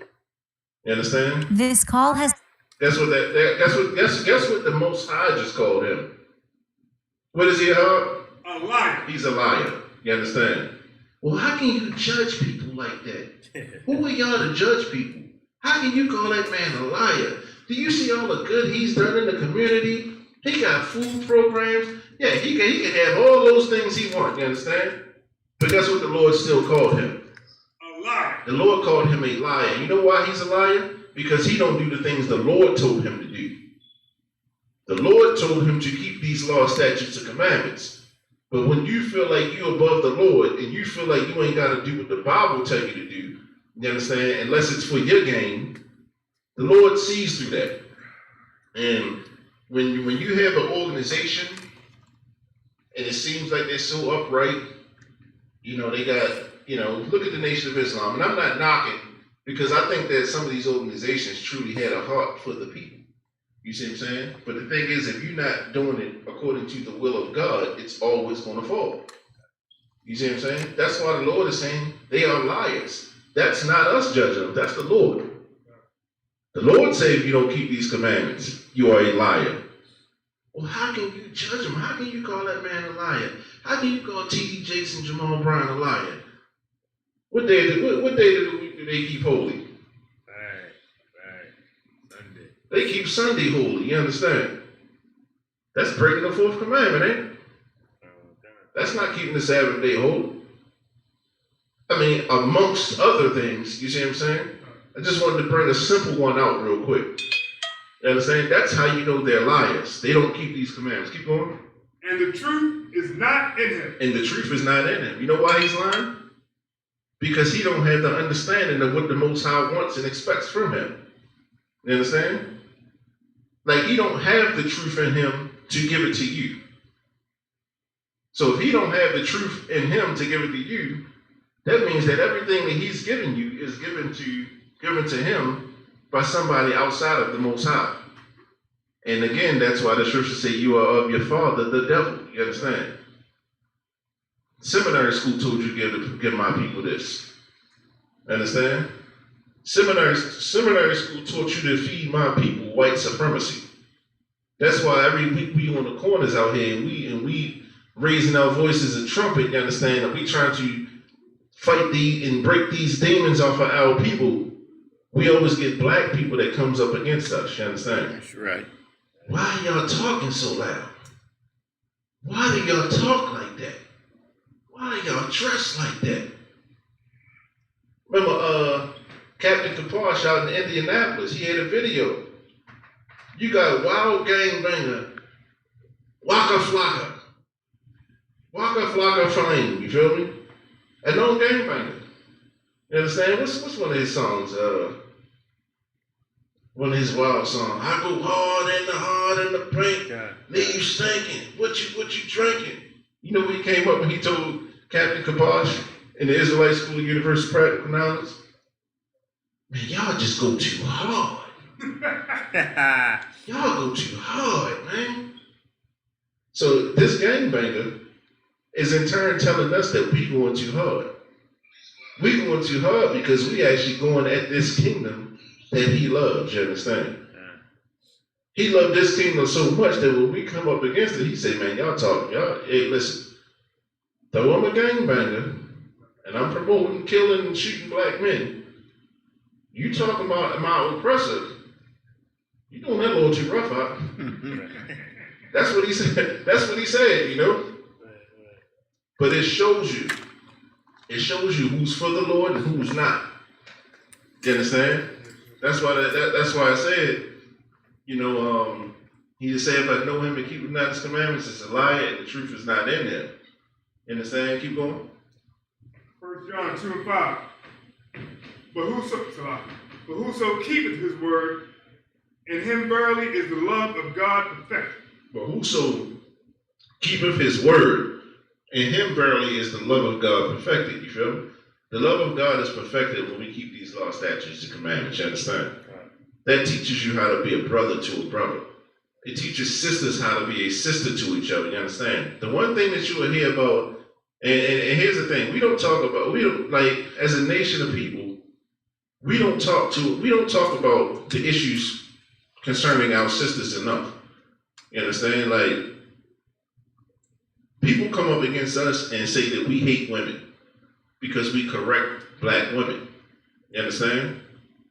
You understand? This call has. Guess what the Most High just called him? What is he? A liar. He's a liar. You understand? Well, how can you judge people like that? Who are y'all to judge people? How can you call that man a liar? Do you see all the good he's done in the community? He got food programs. Yeah, he can have all those things he wants, you understand? But that's what the Lord still called him. A liar. The Lord called him a liar. You know why he's a liar? Because he don't do the things the Lord told him to do. The Lord told him to keep these laws, statutes, and commandments. But when you feel like you're above the Lord and you feel like you ain't got to do what the Bible tell you to do, you understand? Unless it's for your gain, the Lord sees through that. And when you have an organization and it seems like they're so upright, you know, they got, you know, look at the Nation of Islam. And I'm not knocking Because I think that some of these organizations truly had a heart for the people. You see what I'm saying? But the thing is, if you're not doing it according to the will of God, it's always going to fall. You see what I'm saying? That's why the Lord is saying they are liars. That's not us judging them. That's the Lord. The Lord said, if you don't keep these commandments, you are a liar. Well, how can you judge him? How can you call that man a liar? How can you call T.D. Jakes and Jamal Brown a liar? What day of the week do they keep holy? Right. Sunday. They keep Sunday holy, you understand? That's breaking the fourth commandment, ain't it? That's not keeping the Sabbath day holy. I mean, amongst other things, you see what I'm saying? I just wanted to bring a simple one out real quick. You understand? That's how you know they're liars. They don't keep these commandments. Keep going. And the truth is not in him. And the truth is not in him. You know why he's lying? Because he don't have the understanding of what the Most High wants and expects from him. You understand? Like, he don't have the truth in him to give it to you. So if he don't have the truth in him to give it to you, that means that everything that he's giving you is given to him by somebody outside of the Most High. And again, that's why the scriptures say you are of your father, the devil. You understand? Seminary school told you to give my people this. Understand? Seminary school taught you to feed my people white supremacy. That's why every week we on the corners out here and we raising our voices and trumpet, you understand, and we trying to fight and break these demons off of our people. We always get black people that comes up against us, you understand? That's right. Why are y'all talking so loud? Why do y'all talk like that? Why do y'all dress like that? Remember, Captain Kaposh out in Indianapolis, he had a video. You got wild gangbanger, Waka Flocka. Waka Flocka Flame, you feel me? A known gangbanger. You understand? What's one of his songs? One of his wild songs. I go hard in the paint, leave you stinking. What you drinking? You know when he came up and he told Captain Kaposh in the Israelite School of Universal Practical Knowledge, man, y'all just go too hard. Y'all go too hard, man. So this gangbanger is in turn telling us that we going too hard. We going too hard because we actually going at this kingdom that he loves, you understand? He loved this kingdom so much that when we come up against it, he say, man, y'all, hey, listen, though I'm a gangbanger and I'm promoting killing and shooting black men, you talking about my oppressor, you doing that a little too rough out. That's what he said. That's what he said, you know? But it shows you who's for the Lord and who's not. You understand? That's why I said, you know, he just said, if I know him and keep not his commandments, it's a lie and the truth is not in there. You understand? Keep going. 1 John 2:5. But whoso keepeth his word, in him verily is the love of God perfected. But whoso keepeth his word, in him verily is the love of God perfected. You feel me? The love of God is perfected when we keep these law, statutes, and commandments. You understand? That teaches you how to be a brother to a brother. It teaches sisters how to be a sister to each other. You understand? The one thing that you will hear about, and here's the thing, we don't like, as a nation of people, we don't talk about the issues concerning our sisters enough. You understand? Like, people come up against us and say that we hate women because we correct black women. You understand?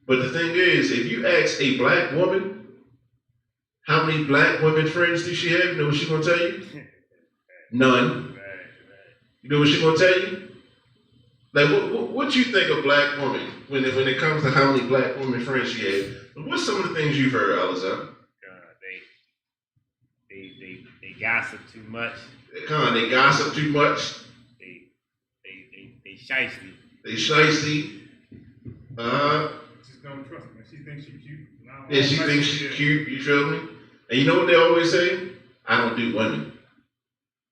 But the thing is, if you ask a black woman, how many black women friends do she have? You know what she's going to tell you? None. You know what she's going to tell you? Like, what you think of black woman when it comes to how many black women friends she has? What's some of the things you've heard, Alexander? They gossip too much. They gossip too much. They shiesty. They shiesty. Just don't trust her. She thinks she's cute. Yeah, she thinks she's cute, you feel me? And you know what they always say? I don't do women.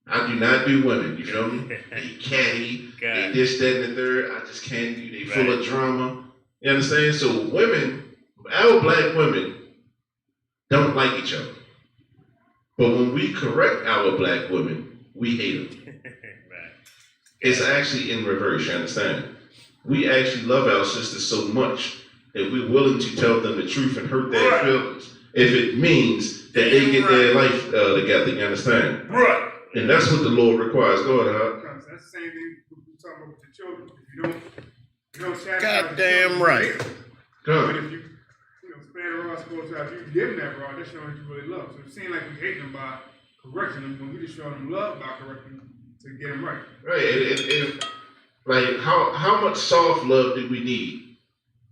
I do not do women, you feel me? They catty, they this, that, and the third. I just can't do. They full of drama. You understand? So women, our black women, don't like each other. But when we correct our black women, we hate them. It's actually in reverse, you understand? We actually love our sisters so much that we're willing to tell them the truth and hurt their feelings if it means that they get their life together, you understand? Right. And that's what the Lord requires. Go ahead, Hub. That's the same thing we talk about with the children. If you don't chastise Goddamn right. But if you spare the rod, supposed to have you give them that rod, that's showing that you really love. So it seems like we hate them by correcting them when we just show them love by correcting them to get them right. Right. And like how much soft love do we need?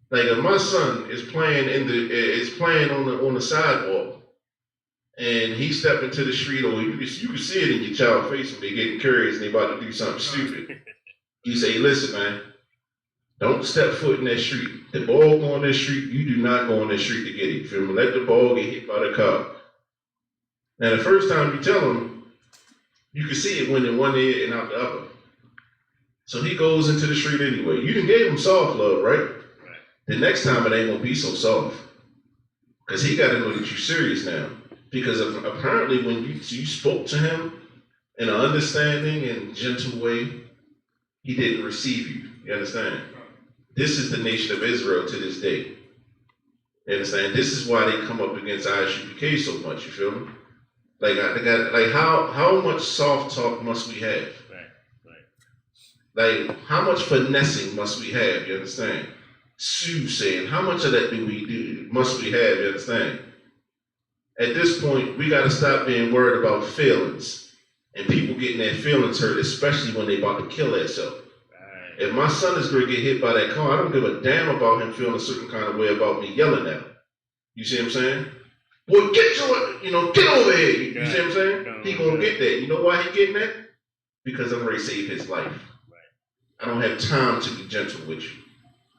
Like if my son is playing on the sidewalk and he stepped into the street, or you can see it in your child's face when they're getting curious and they about to do something stupid. You say, listen, man, don't step foot in that street. The ball go on that street, you do not go on that street to get it. You feel me? Let the ball get hit by the car. Now the first time you tell him, you can see it went in one ear and out the other. So he goes into the street anyway. You done gave him soft love, right? The next time it ain't gonna be so soft. Because he gotta know that you're serious now. Because apparently when you spoke to him in an understanding and gentle way, he didn't receive you. You understand? This is the nation of Israel to this day. You understand? This is why they come up against Isupkbmore so much, you feel me? Like how much soft talk must we have? Like, how much finessing must we have, you understand? Soothsaying, how much of that must we have, you understand? At this point, we got to stop being worried about feelings and people getting their feelings hurt, especially when they about to kill themselves. If my son is going to get hit by that car, I don't give a damn about him feeling a certain kind of way about me yelling at him. You see what I'm saying? Well, get over here. You see what I'm saying? He going to get that. You know why he getting that? Because I'm ready to save his life. I don't have time to be gentle with you.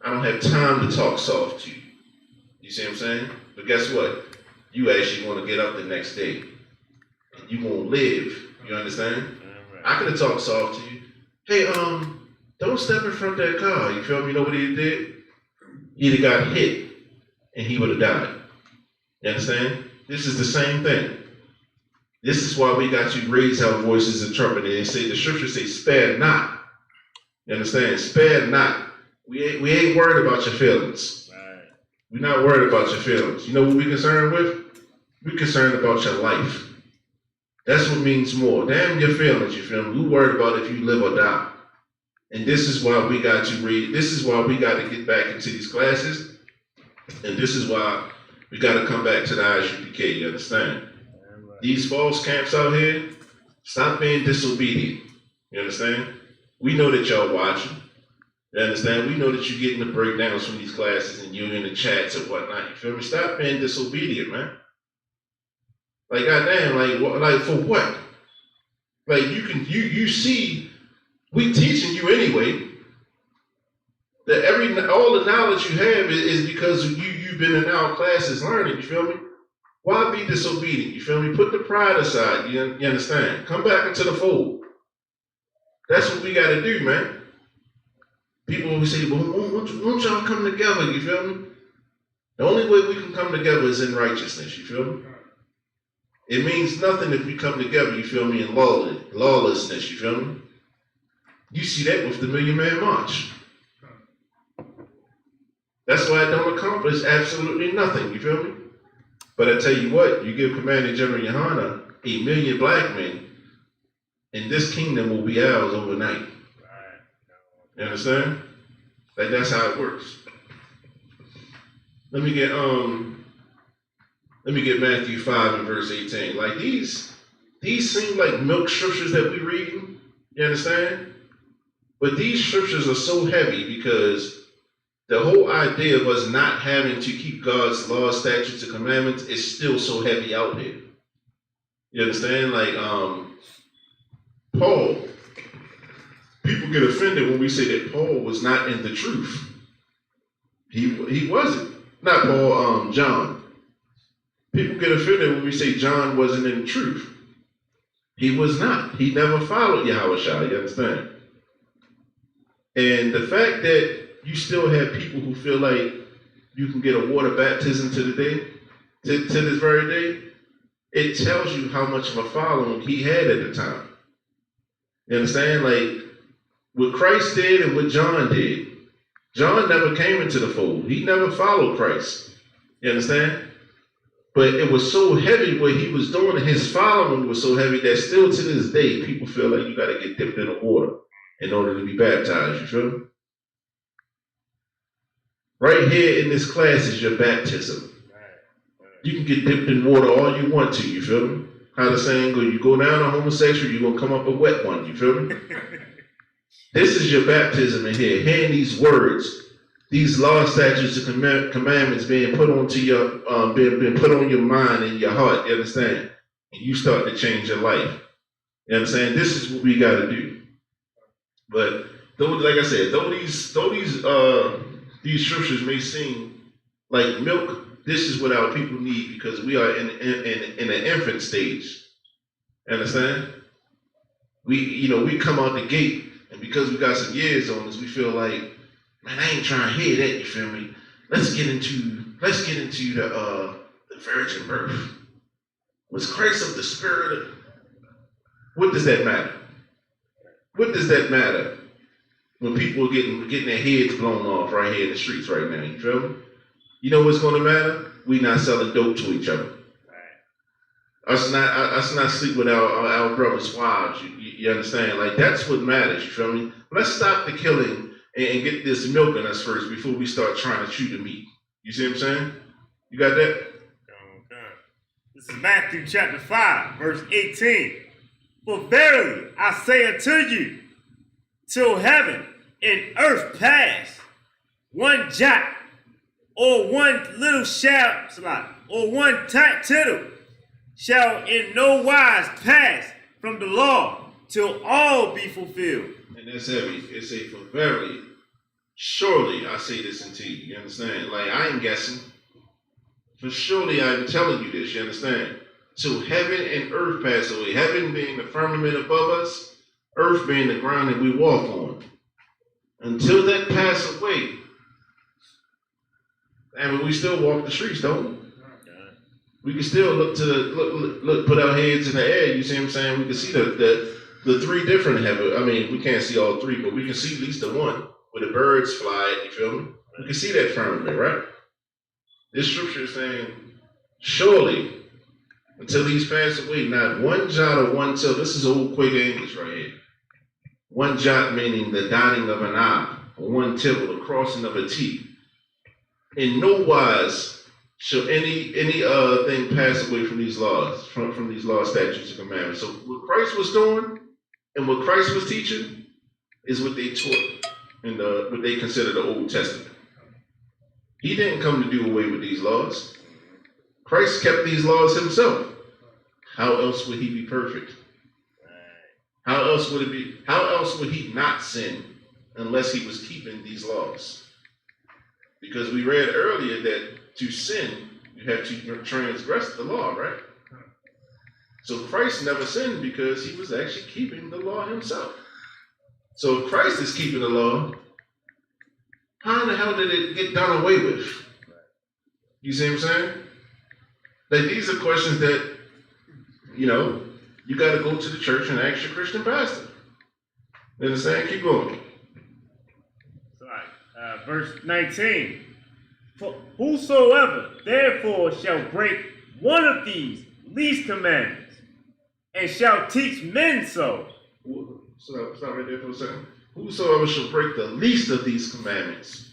I don't have time to talk soft to you. You see what I'm saying? But guess what? You actually want to get up the next day. And you won't live. You understand? I could have talked soft to you. Hey, don't step in front of that car. You feel me? You know what he did? He'd have got hit and he would have died. You understand? This is the same thing. This is why we got to raise our voices and trumpet. And they say, the scriptures say, spare not. You understand? Spare not. We ain't worried about your feelings. Right. We're not worried about your feelings. You know what we're concerned with? We're concerned about your life. That's what means more. Damn your feelings, you feel me? We're worried about if you live or die. And this is why we got to read. This is why we got to get back into these classes. And this is why we got to come back to the Isupkbmore, you understand? Right. These false camps out here, stop being disobedient. You understand? We know that y'all watching. You understand? We know that you're getting the breakdowns from these classes and you're in the chats and whatnot. You feel me? Stop being disobedient, man. Like, goddamn, like for what? Like, you see, we teaching you anyway that all the knowledge you have is because you've been in our classes learning. You feel me? Why be disobedient? You feel me? Put the pride aside. You understand? Come back into the fold. That's what we got to do, man. People always say, well, won't y'all come together, you feel me? The only way we can come together is in righteousness, you feel me? It means nothing if we come together, you feel me, in lawlessness, you feel me? You see that with the Million Man March. That's why it don't accomplish absolutely nothing, you feel me? But I tell you what, you give Commander General Yohana 1 million black men, and this kingdom will be ours overnight. You understand? Like, that's how it works. Let me get Matthew 5 and verse 18. Like, these seem like milk scriptures that we reading. You understand? But these scriptures are so heavy because the whole idea of us not having to keep God's laws, statutes, and commandments is still so heavy out there. You understand? Like, Paul. People get offended when we say that Paul was not in the truth. He wasn't. Not Paul, John. People get offended when we say John wasn't in the truth. He was not. He never followed Yahushua, you understand? And the fact that you still have people who feel like you can get a water baptism to this very day. It tells you how much of a following he had at the time. You understand? Like, what Christ did and what John did. John never came into the fold. He never followed Christ. You understand? But it was so heavy what he was doing, and his following was so heavy that still to this day, people feel like you got to get dipped in the water in order to be baptized. You feel me? Right here in this class is your baptism. You can get dipped in water all you want to. You feel me? How the saying go, you go down a homosexual, you're going to come up a wet one. You feel me? This is your baptism in here. Hearing these words, these laws, statutes, and commandments being put onto your, being put on your mind and your heart. You understand? And you start to change your life. You understand? This is what we got to do. But though, like I said, though these scriptures may seem like milk, this is what our people need because we are in an infant stage. You understand? We come out the gate, and because we got some years on us, we feel like, man, I ain't trying to hear that. You feel me? Let's get into the virgin birth. Was Christ of the Spirit? What does that matter? What does that matter when people are getting their heads blown off right here in the streets right now? You feel me? You know what's going to matter? We not selling dope to each other. Us not sleep with our brothers' wives. You understand? Like, that's what matters. You feel me? Let's stop the killing and get this milk in us first before we start trying to chew the meat. You see what I'm saying? You got that? Okay. This is Matthew chapter 5, verse 18. For verily I say unto you, till heaven and earth pass, one jot or one little shout, or one tittle shall in no wise pass from the law till all be fulfilled. And that's heavy. It say, for verily, surely I say this unto you. You understand? Like, I ain't guessing. For surely I'm telling you this. You understand? Till heaven and earth pass away. Heaven being the firmament above us, earth being the ground that we walk on. Until that pass away, and we still walk the streets, don't we? We can still look, put our heads in the air. You see what I'm saying? We can see the three different heaven. I mean, we can't see all three, but we can see at least the one where the birds fly. You feel me? We can see that firmament, right? This scripture is saying, surely, until these pass away, not one jot or one tittle. This is old Quaker English right here. One jot meaning the dotting of an I, or one tittle, the crossing of a T. In no wise shall any thing pass away from these laws, from these laws, statutes, and commandments. So what Christ was doing and what Christ was teaching is what they taught in what they consider the Old Testament. He didn't come to do away with these laws. Christ kept these laws himself. How else would he be perfect? How else would it be? How else would he not sin unless he was keeping these laws? Because we read earlier that to sin, you have to transgress the law, right? So Christ never sinned because he was actually keeping the law himself. So if Christ is keeping the law, how in the hell did it get done away with? You see what I'm saying? Like, these are questions that, you got to go to the church and ask your Christian pastor. You understand? Keep going. Verse 19. For whosoever therefore shall break one of these least commandments and shall teach men so. Stop right there for a second. Whosoever shall break the least of these commandments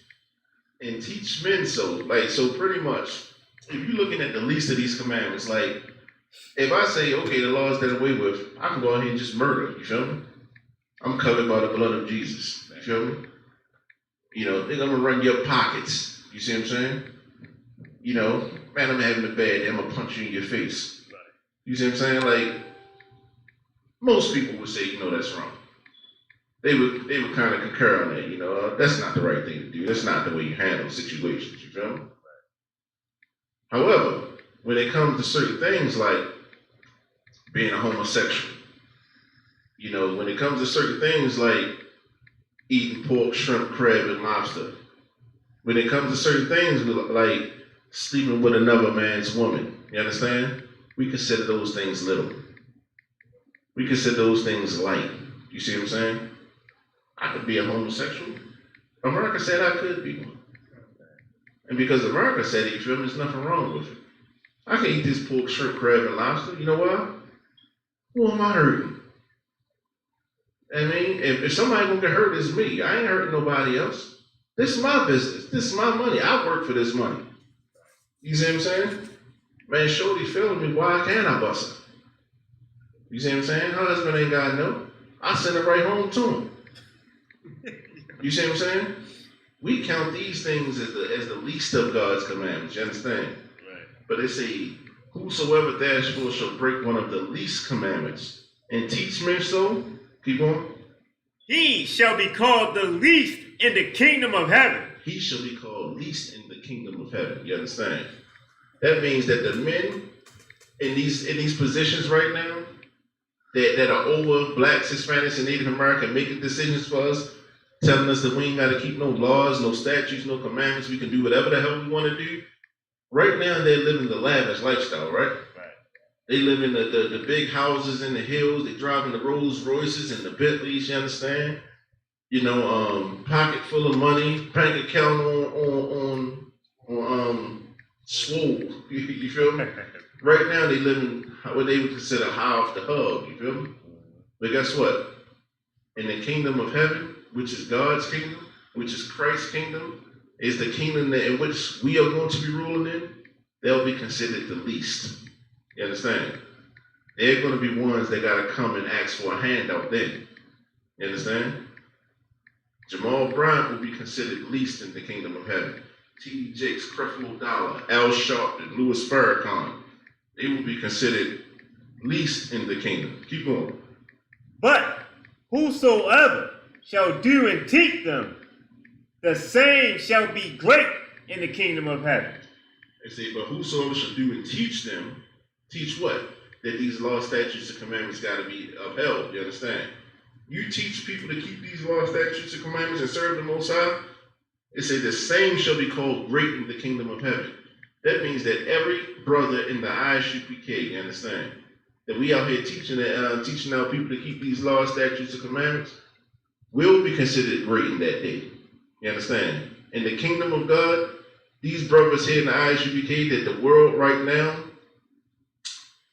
and teach men so. Like, so pretty much, if you're looking at the least of these commandments, like, if I say, okay, the law is done away with, I can go ahead and just murder. You feel me? I'm covered by the blood of Jesus. You feel me? They're going to run your pockets. You see what I'm saying? Man, I'm having a bad day. I'm going to punch you in your face. You see what I'm saying? Like, most people would say, that's wrong. They would kind of concur on that, that's not the right thing to do. That's not the way you handle situations, you feel me? However, when it comes to certain things like being a homosexual, when it comes to certain things like eating pork, shrimp, crab, and lobster. When it comes to certain things, like sleeping with another man's woman, you understand? We consider those things little. We consider those things light. You see what I'm saying? I could be a homosexual. America said I could be one. And because America said it, you feel me, there's nothing wrong with it. I can eat this pork, shrimp, crab, and lobster. You know why? Who am I hurting? I mean, if somebody gonna get hurt, it's me. I ain't hurting nobody else. This is my business. This is my money. I work for this money. You see what I'm saying? Man, shorty feeling me. Why can't I bust her? You see what I'm saying? Her husband ain't got no. I send her right home to him. You see what I'm saying? We count these things as the least of God's commandments. You understand? Right. But it say, whosoever therefore shall break one of the least commandments and teach men so, keep on. He shall be called the least in the kingdom of heaven. He shall be called least in the kingdom of heaven. You understand? That means that the men in these positions right now that are over blacks, Hispanics, and Native American making decisions for us, telling us that we ain't got to keep no laws, no statutes, no commandments. We can do whatever the hell we want to do. Right now, they're living the lavish lifestyle, right? They live in the big houses in the hills. They drive in the Rolls Royces and the Bentleys, you understand? You know, pocket full of money, bank account on swole. You feel me? Right now, they live in what they would consider high off the hub. You feel me? But guess what? In the kingdom of heaven, which is God's kingdom, which is Christ's kingdom, is the kingdom in which we are going to be ruling in. They'll be considered the least. You understand? They're going to be ones that got to come and ask for a handout then. You understand? Jamal Bryant will be considered least in the kingdom of heaven. T.D. Jakes, Creflo Dollar, Al Sharpton, Louis Farrakhan, they will be considered least in the kingdom. Keep going. But whosoever shall do and teach them, the same shall be great in the kingdom of heaven. They say, but whosoever shall do and teach them, teach what? That these laws, statutes, and commandments got to be upheld. You understand? You teach people to keep these laws, statutes, and commandments and serve the Most High. It says the same shall be called great in the kingdom of heaven. That means that every brother in the Isupkbmore, you understand, that we out here teaching our people to keep these laws, statutes, and commandments, will be considered great in that day. You understand? In the kingdom of God, these brothers here in the Isupkbmore, that the world right now,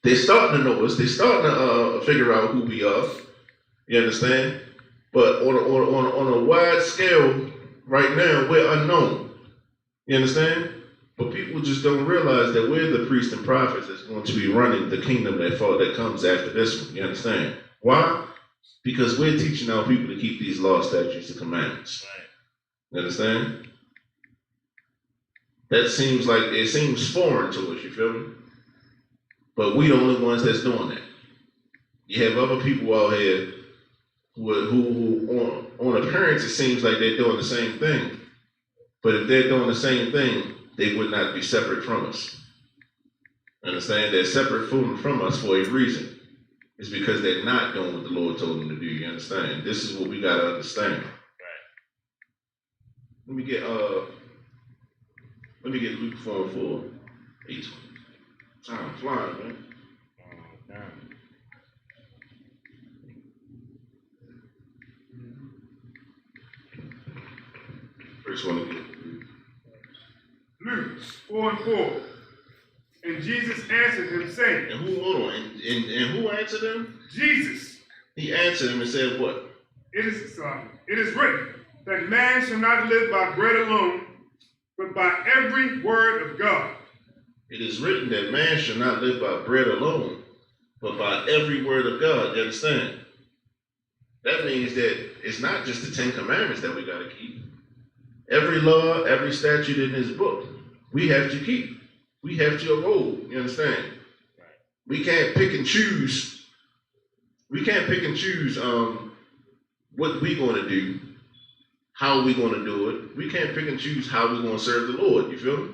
they're starting to know us. They're starting to figure out who we are. You understand? But on a wide scale, right now, we're unknown. You understand? But people just don't realize that we're the priests and prophets that's going to be running the kingdom that comes after this one. You understand? Why? Because we're teaching our people to keep these laws, statutes, and commandments. You understand? That seems foreign to us, you feel me? But we the only ones that's doing that. You have other people out here who on appearance, it seems like they're doing the same thing. But if they're doing the same thing, they would not be separate from us. Understand? They're separate from us for a reason. It's because they're not doing what the Lord told them to do. You understand? This is what we got to understand. Right. Let me get Luke 4:4. 8. Time flying, man. First one again. Luke 4:4. And Jesus answered him, saying, and who answered him? Jesus. He answered him and said what? It is written that man shall not live by bread alone, but by every word of God. It is written that man shall not live by bread alone, but by every word of God. You understand? That means that it's not just the 10 Commandments that we got to keep. Every law, every statute in this book, we have to keep. We have to uphold. You understand? We can't pick and choose. We can't pick and choose what we're going to do, how we're going to do it. We can't pick and choose how we're going to serve the Lord. You feel me?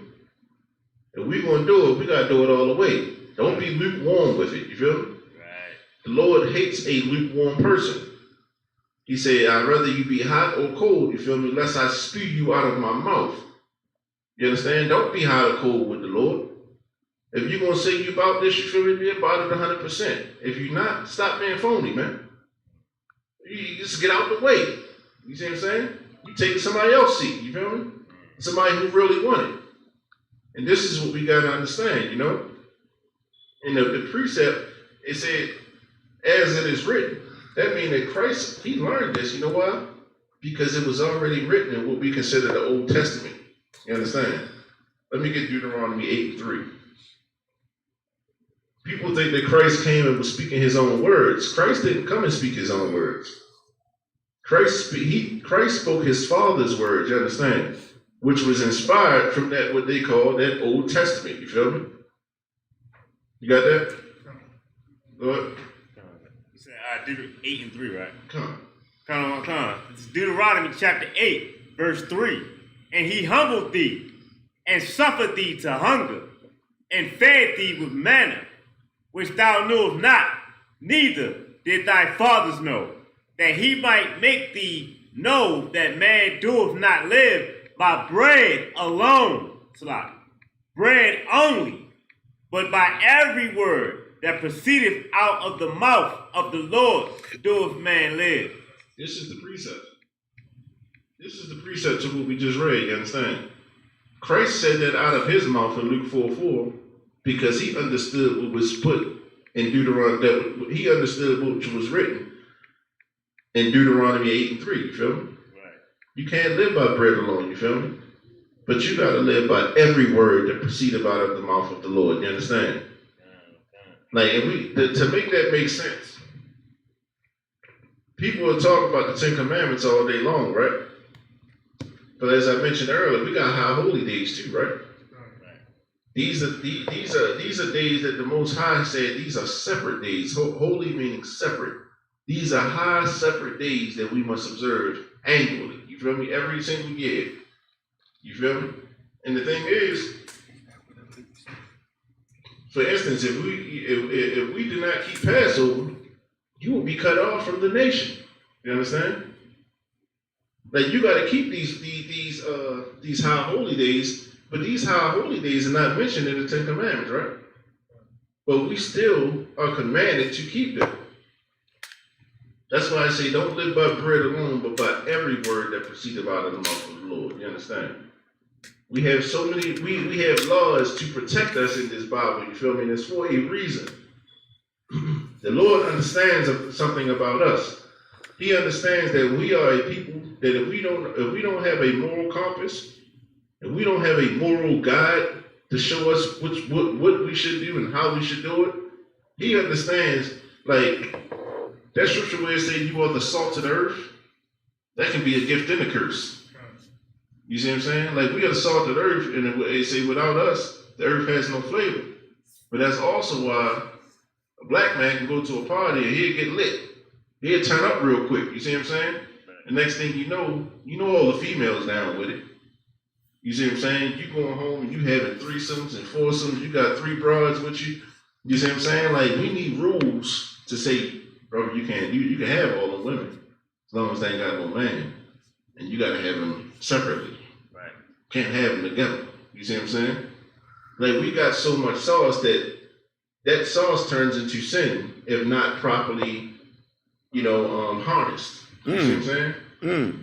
If we're going to do it, we got to do it all the way. Don't be lukewarm with it. You feel me? Right. The Lord hates a lukewarm person. He said, I'd rather you be hot or cold, you feel me, lest I spew you out of my mouth. You understand? Don't be hot or cold with the Lord. If you're going to say you about this, you feel me, be about it 100%. If you're not, stop being phony, man. You just get out the way. You see what I'm saying? You take somebody else's seat, you feel me? Somebody who really want it. And this is what we got to understand, you know? In the precept, it said, as it is written. That means that Christ, he learned this, you know why? Because it was already written in what we consider the Old Testament. You understand? Let me get Deuteronomy 8:3. People think that Christ came and was speaking his own words. Christ didn't come and speak his own words. Christ spoke his Father's words, you understand? Which was inspired from that, what they call that Old Testament, you feel me? You got that? Go ahead. You said Deuteronomy 8:3, right? Come on. It's Deuteronomy chapter 8, verse 3. And he humbled thee, and suffered thee to hunger, and fed thee with manna, which thou knewest not, neither did thy fathers know, that he might make thee know that man doeth not live by bread alone, bread only, but by every word that proceedeth out of the mouth of the Lord doeth man live. This is the precept. This is the precept of what we just read, you understand? Christ said that out of his mouth in Luke 4:4 because he understood what was put in Deuteronomy, that he understood what was written in Deuteronomy 8:3, you feel me? Right. You can't live by bread alone, you feel me? But you got to live by every word that proceeded out of the mouth of the Lord, you understand? Like, and to make that make sense, people will talk about the Ten Commandments all day long, right? But as I mentioned earlier, we got high holy days too, right? These are days that the Most High said these are separate days. Holy meaning separate. These are high separate days that we must observe annually. You feel me? Every single year. You feel me? And the thing is, for instance, if we do not keep Passover, you will be cut off from the nation. You understand? Like, you got to keep these high holy days, but these high holy days are not mentioned in the Ten Commandments, right? But we still are commanded to keep them. That's why I say don't live by bread alone, but by every word that proceedeth out of the mouth of the Lord. You understand? We have so many, we have laws to protect us in this Bible, you feel me? And it's for a reason. The Lord understands something about us. He understands that we are a people that if we don't have a moral compass, if we don't have a moral guide to show us what we should do and how we should do it, he understands, like that scripture where it says you are the salt of the earth, that can be a gift and a curse. You see what I'm saying? Like, we are the salt of the earth, and they say without us, the earth has no flavor. But that's also why a black man can go to a party and he'll get lit. He'll turn up real quick. You see what I'm saying? The next thing you know all the females down with it. You see what I'm saying? You going home and you having threesomes and foursomes. You got 3 broads with you. You see what I'm saying? Like, we need rules to say, bro, you can have all the women as long as they ain't got no man, and you got to have them separately. Right. Can't have them together. You see what I'm saying? Like, we got so much sauce that sauce turns into sin if not properly, harnessed. You see what I'm saying?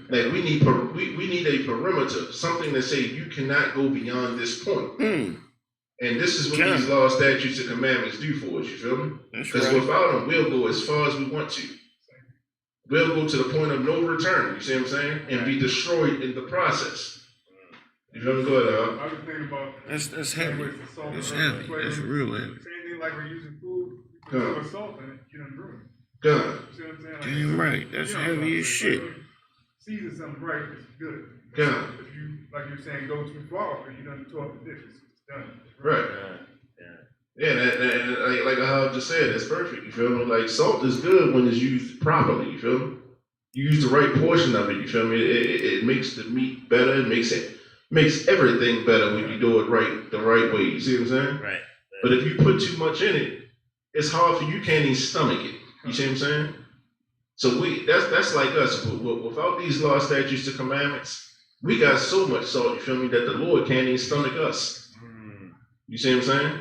Like, we need a perimeter, something that say you cannot go beyond this point. And this is what these laws, statutes, and commandments do for us. You feel me? Because without them, we'll go as far as we want to. We'll go to the point of no return. You see what I'm saying? And be destroyed in the process. You feel me? Go ahead, I was thinking about that's heavy. That's heavy. That's real heavy. Same thing like we're using food. You put salt in it, you done ruin it. God. You see what I'm saying? Like, Damn right. That's heavy as shit. Season something right, it's good. God. If you, like you're saying, go too far, you done tore up the dishes. It's done. Right. Yeah, and like how I just said, it's perfect. You feel me? Like, salt is good when it's used properly. You feel me? You use the right portion of it. You feel me? It makes the meat better. It makes everything better when you do it the right way. You see what I'm saying? Right. But if you put too much in it, it's hard for you. Can't even stomach it. You see what I'm saying? So that's like us. Without these laws, statutes, and commandments, we got so much salt, you feel me, that the Lord can't even stomach us. You see what I'm saying?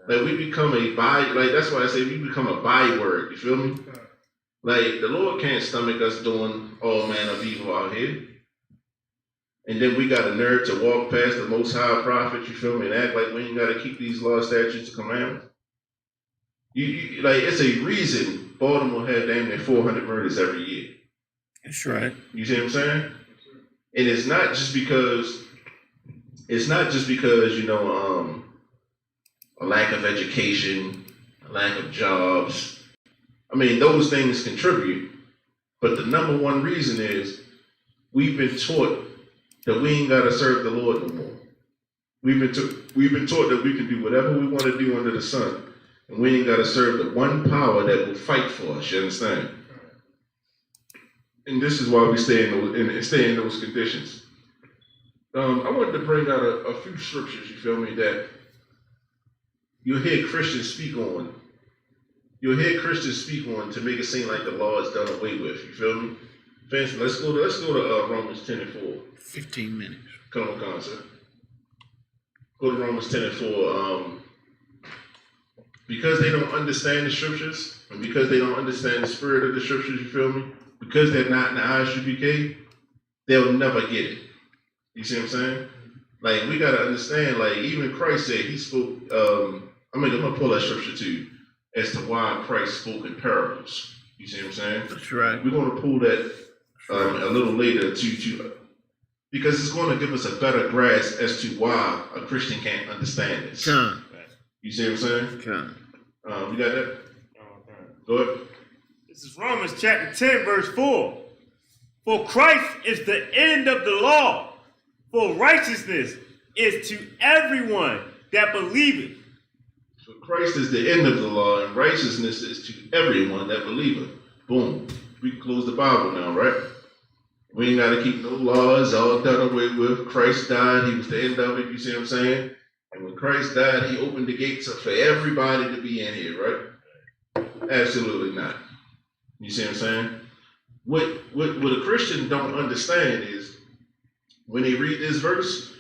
Like we become that's why I say we become a byword, you feel me? Like the Lord can't stomach us doing all manner of evil out here. And then we got a nerve to walk past the Most High prophet, you feel me, and act like we ain't got to keep these laws, statutes, and commandments. You like it's a reason Baltimore had damn near 400 murders every year. That's right. You see what I'm saying? And it's not just because you know a lack of education, a lack of jobs. I mean, those things contribute, but the number one reason is we've been taught that we ain't gotta serve the Lord no more. We've been taught that we can do whatever we want to do under the sun, and we ain't gotta serve the one power that will fight for us. You understand? And this is why we stay in those conditions. I wanted to bring out a few scriptures. You feel me? That you'll hear Christians speak on. You'll hear Christians speak on to make it seem like the law is done away with. You feel me? For instance, let's go to Romans 10 and 4. 15 minutes. Come on, sir. Go to Romans 10 and 4. Because they don't understand the scriptures, and because they don't understand the spirit of the scriptures, you feel me? Because they're not in the Isupkbmore, they'll never get it. You see what I'm saying? Like, we got to understand, like, even Christ said, he spoke, I'm going to pull that scripture too, as to why Christ spoke in parables. You see what I'm saying? That's right. We're going to pull that a little later because it's going to give us a better grasp as to why a Christian can't understand this. You see what I'm saying? You got that? Go ahead. This is Romans chapter 10, verse 4. For Christ is the end of the law, for righteousness is to everyone that believeth. For Christ is the end of the law, and righteousness is to everyone that believeth. Boom. We can close the Bible now, right? We ain't got to keep no laws, all done away with. Christ died, he was the end of it, you see what I'm saying? And when Christ died, he opened the gates up for everybody to be in here, right? Absolutely not. You see what I'm saying? What a Christian don't understand is when they read this verse,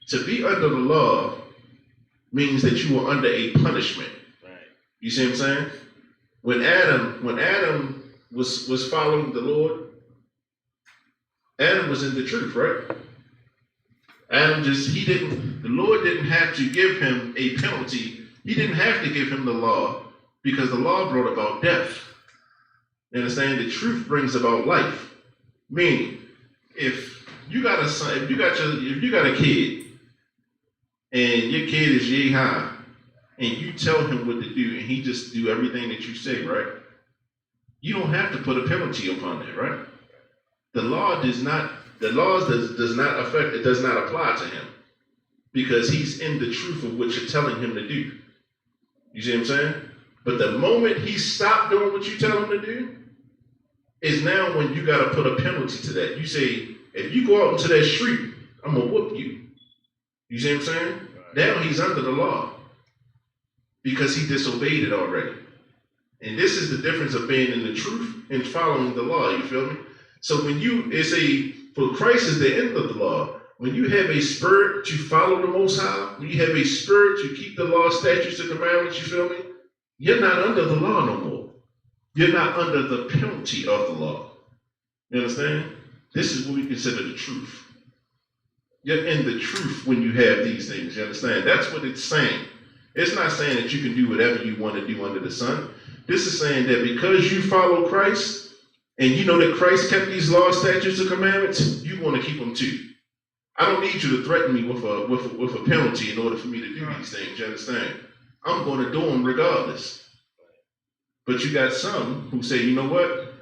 to be under the law means that you are under a punishment. Right. You see what I'm saying? When Adam was following the Lord, Adam was in the truth, right? The Lord didn't have to give him a penalty. He didn't have to give him the law because the law brought about death. You understand? The truth brings about life. Meaning, if you got a son, if you got a kid, and your kid is yay high, and you tell him what to do, and he just do everything that you say, right? You don't have to put a penalty upon that, right? The law does not affect, it does not apply to him because he's in the truth of what you're telling him to do. You see what I'm saying? But the moment he stopped doing what you tell him to do is now when you got to put a penalty to that. You say, if you go out into that street, I'm going to whoop you. You see what I'm saying? Now he's under the law because he disobeyed it already. And this is the difference of being in the truth and following the law. You feel me? So for Christ is the end of the law. When you have a spirit to follow the Most High, when you have a spirit to keep the law, statutes, and commandments, you feel me? You're not under the law no more. You're not under the penalty of the law. You understand? This is what we consider the truth. You're in the truth when you have these things. You understand? That's what it's saying. It's not saying that you can do whatever you want to do under the sun. This is saying that because you follow Christ, and you know that Christ kept these laws, statutes, and commandments, you want to keep them too. I don't need you to threaten me with a penalty in order for me to do these things. You understand? I'm going to do them regardless. But you got some who say, you know what?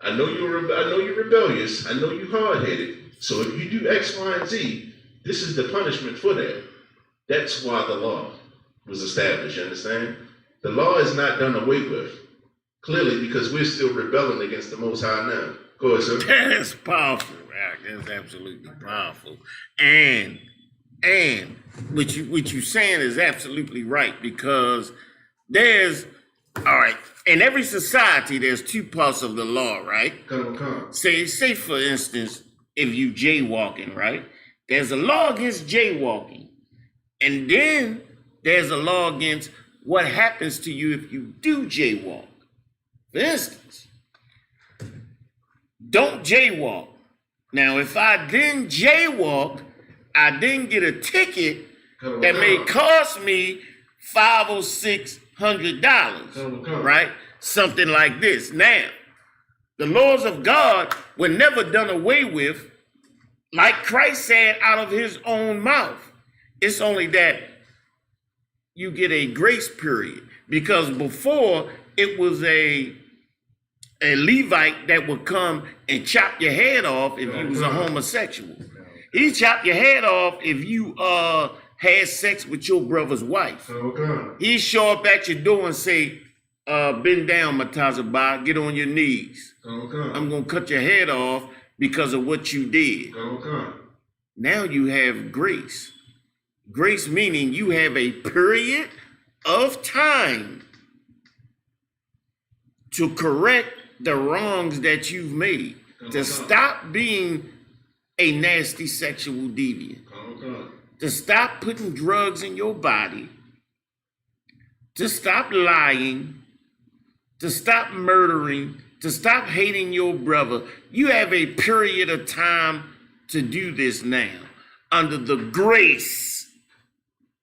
I know you're rebellious. I know you're hard-headed. So if you do X, Y, and Z, this is the punishment for that. That's why the law was established. You understand? The law is not done away with. Clearly, because we're still rebelling against the Most High now. Go ahead, sir. That's powerful, Rock. That's absolutely powerful. And what you saying is absolutely right because there's, all right, in every society, there's two parts of the law, right? Come. Say for instance, if you jaywalking, right? There's a law against jaywalking. And then there's a law against what happens to you if you do jaywalk. For instance, don't jaywalk. Now, if I then jaywalk, I then get a ticket that may cost me $500 or $600, right? Something like this. Now, the laws of God were never done away with, like Christ said out of his own mouth. It's only that you get a grace period, because before it was a Levite that would come and chop your head off if you was a homosexual. He chopped your head off if you had sex with your brother's wife. He show up at your door and say, bend down, Matazaba, get on your knees. I'm gonna cut your head off because of what you did. Now you have grace. Grace meaning you have a period of time to correct the wrongs that you've made, to stop being a nasty sexual deviant, to stop putting drugs in your body, to stop lying, to stop murdering, to stop hating your brother. You have a period of time to do this now under the grace,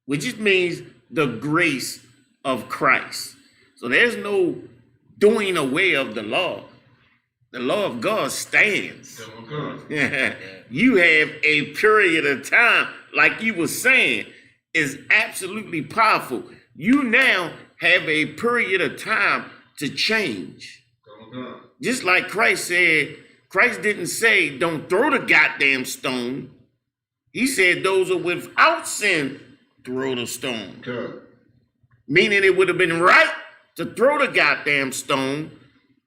which just means the grace of Christ. So there's no doing away of the law. The law of God stands. You have a period of time, like you were saying, is absolutely powerful. You now have a period of time to change. Just like Christ said, Christ didn't say, don't throw the goddamn stone. He said, those are without sin, throw the stone. Meaning it would have been right to throw the goddamn stone,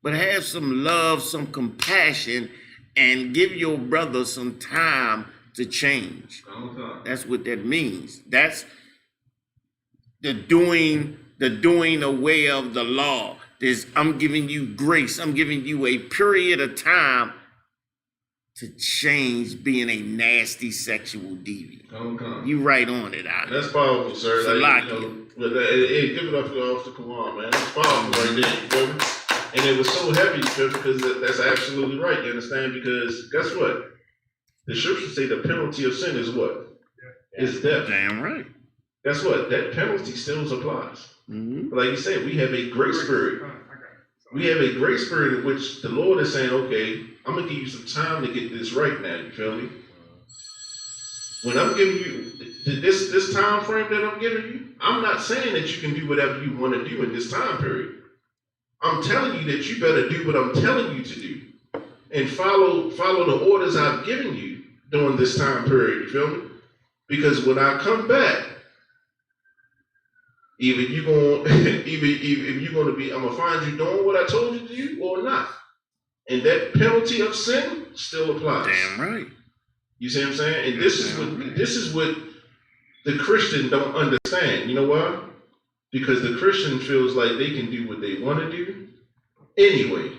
but have some love, some compassion, and give your brother some time to change. That's what that means. That's the doing away of the law. I'm giving you grace. I'm giving you a period of time to change being a nasty sexual deviant. You right on it, out. That's powerful, sir. Give it up off the Quran, man. That's powerful right there, you feel me? And it was so heavy, you feel me? Because that's absolutely right, you understand? Because guess what? The scriptures say the penalty of sin is what? It's death. Damn right. Guess what? That penalty still applies. But like you said, we have a grace period. We have a grace period in which the Lord is saying, okay, I'm going to give you some time to get this right now, you feel me? When I'm giving you this time frame that I'm giving you, I'm not saying that you can do whatever you want to do in this time period. I'm telling you that you better do what I'm telling you to do and follow the orders I've given you during this time period, you feel me? Because when I come back, either you're gonna be, I'm gonna find you doing what I told you to do or not. And that penalty of sin still applies. Damn right. You see what I'm saying? And this is what the Christian don't understand. You know why? Because the Christian feels like they can do what they want to do anyway.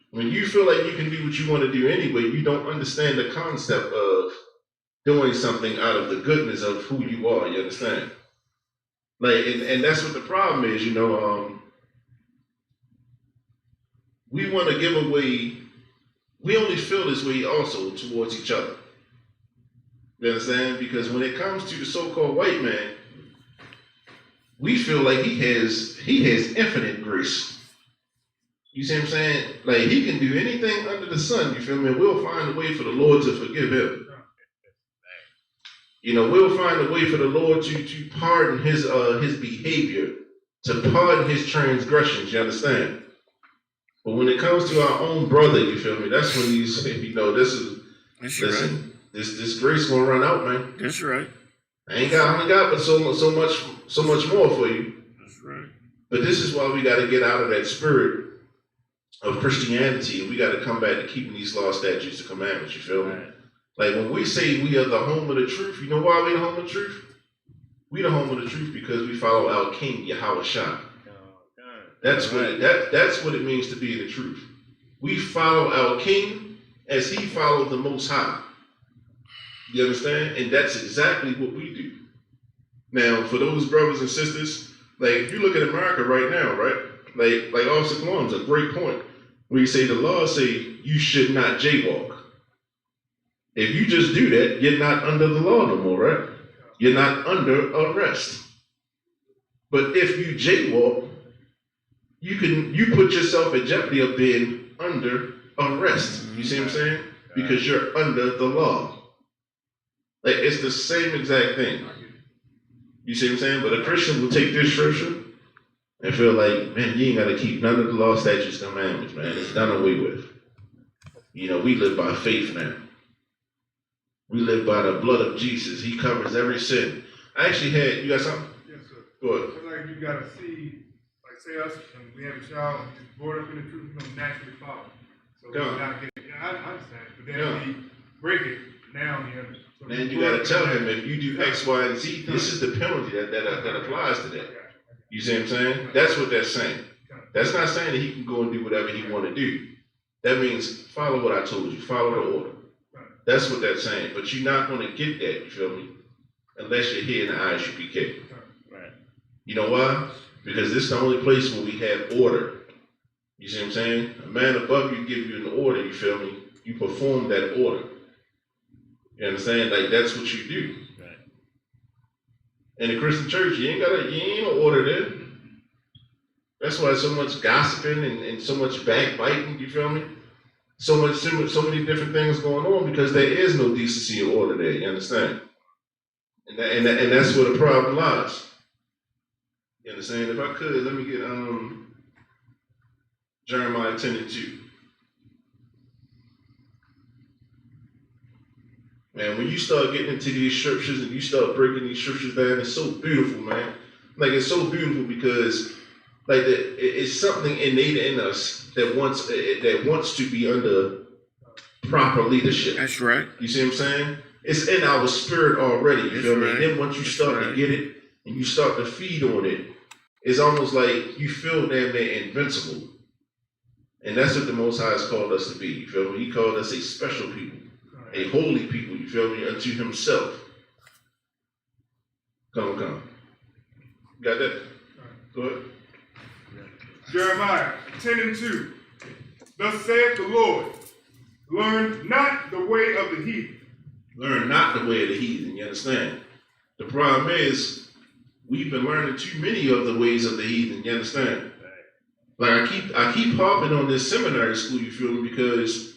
When you feel like you can do what you want to do anyway, you don't understand the concept of doing something out of the goodness of who you are. You understand? Like, and that's what the problem is, you know. We want to give away, we only feel this way also towards each other. You understand? Because when it comes to the so-called white man, we feel like he has infinite grace. You see what I'm saying? Like, he can do anything under the sun, you feel me? And we'll find a way for the Lord to forgive him. You know, we'll find a way for the Lord to pardon his behavior, to pardon his transgressions, you understand? But when it comes to our own brother, you feel me? That's when you say, you know, this grace gonna run out, man. That's right. I ain't got but so much more for you. That's right. But this is why we got to get out of that spirit of Christianity, and we got to come back to keeping these laws, statutes, and commandments. You feel me? Right. Like when we say we are the home of the truth, you know why we the home of the truth? We the home of the truth because we follow our King Yahweh Shah. That's what it means to be in the truth. We follow our King as he followed the Most High. You understand? And that's exactly what we do. Now, for those brothers and sisters, like if you look at America right now, right? Like Officer Cologne is a great point where you say the law say you should not jaywalk. If you just do that, you're not under the law no more, right? You're not under arrest. But if you jaywalk, you put yourself in jeopardy of being under arrest. You see what I'm saying? Because you're under the law. Like it's the same exact thing. You see what I'm saying? But a Christian will take this scripture and feel like, man, you ain't got to keep none of the law, statutes, commandments, man. It's done away with. You know, we live by faith now. We live by the blood of Jesus. He covers every sin. I actually had, you got something? Yes, sir. Go ahead. It's like you gotta see, like say us, and we have a child, and just brought up in the truth, we don't naturally follow. So we gotta get it. Yeah, I understand. But then we break it, now we have so then you gotta tell him if you do X, Y, and Z, this is the penalty that applies to that. You see what I'm saying? That's what that's saying. That's not saying that he can go and do whatever he want to do. That means follow what I told you, follow the order. That's what that's saying. But you're not going to get that, you feel me? Unless you're here in the Isupkbmore. Right. You know why? Because this is the only place where we have order. You see what I'm saying? A man above you give you an order, you feel me? You perform that order. You understand? Like that's what you do. Right. In the Christian church, you ain't no order there. That's why so much gossiping and so much backbiting, you feel me? So many different things going on because there is no decency or order there, you understand? And that's where the problem lies. You understand? If I could, let me get Jeremiah 10:2. Man, when you start getting into these scriptures and you start breaking these scriptures down, it's so beautiful, man. Like it's so beautiful because like it's something innate in us that wants to be under proper leadership. That's right. You see what I'm saying? It's in our spirit already. You feel me? And then once you start to get it and you start to feed on it, it's almost like you feel damn near invincible. And that's what the Most High has called us to be. You feel me? He called us a special people, a holy people. You feel me? Unto Himself. Come. Got that? Go ahead. Jeremiah 10:2. Thus saith the Lord, learn not the way of the heathen. Learn not the way of the heathen, you understand? The problem is, we've been learning too many of the ways of the heathen, you understand? Like I keep harping on this seminary school, you feel me? Because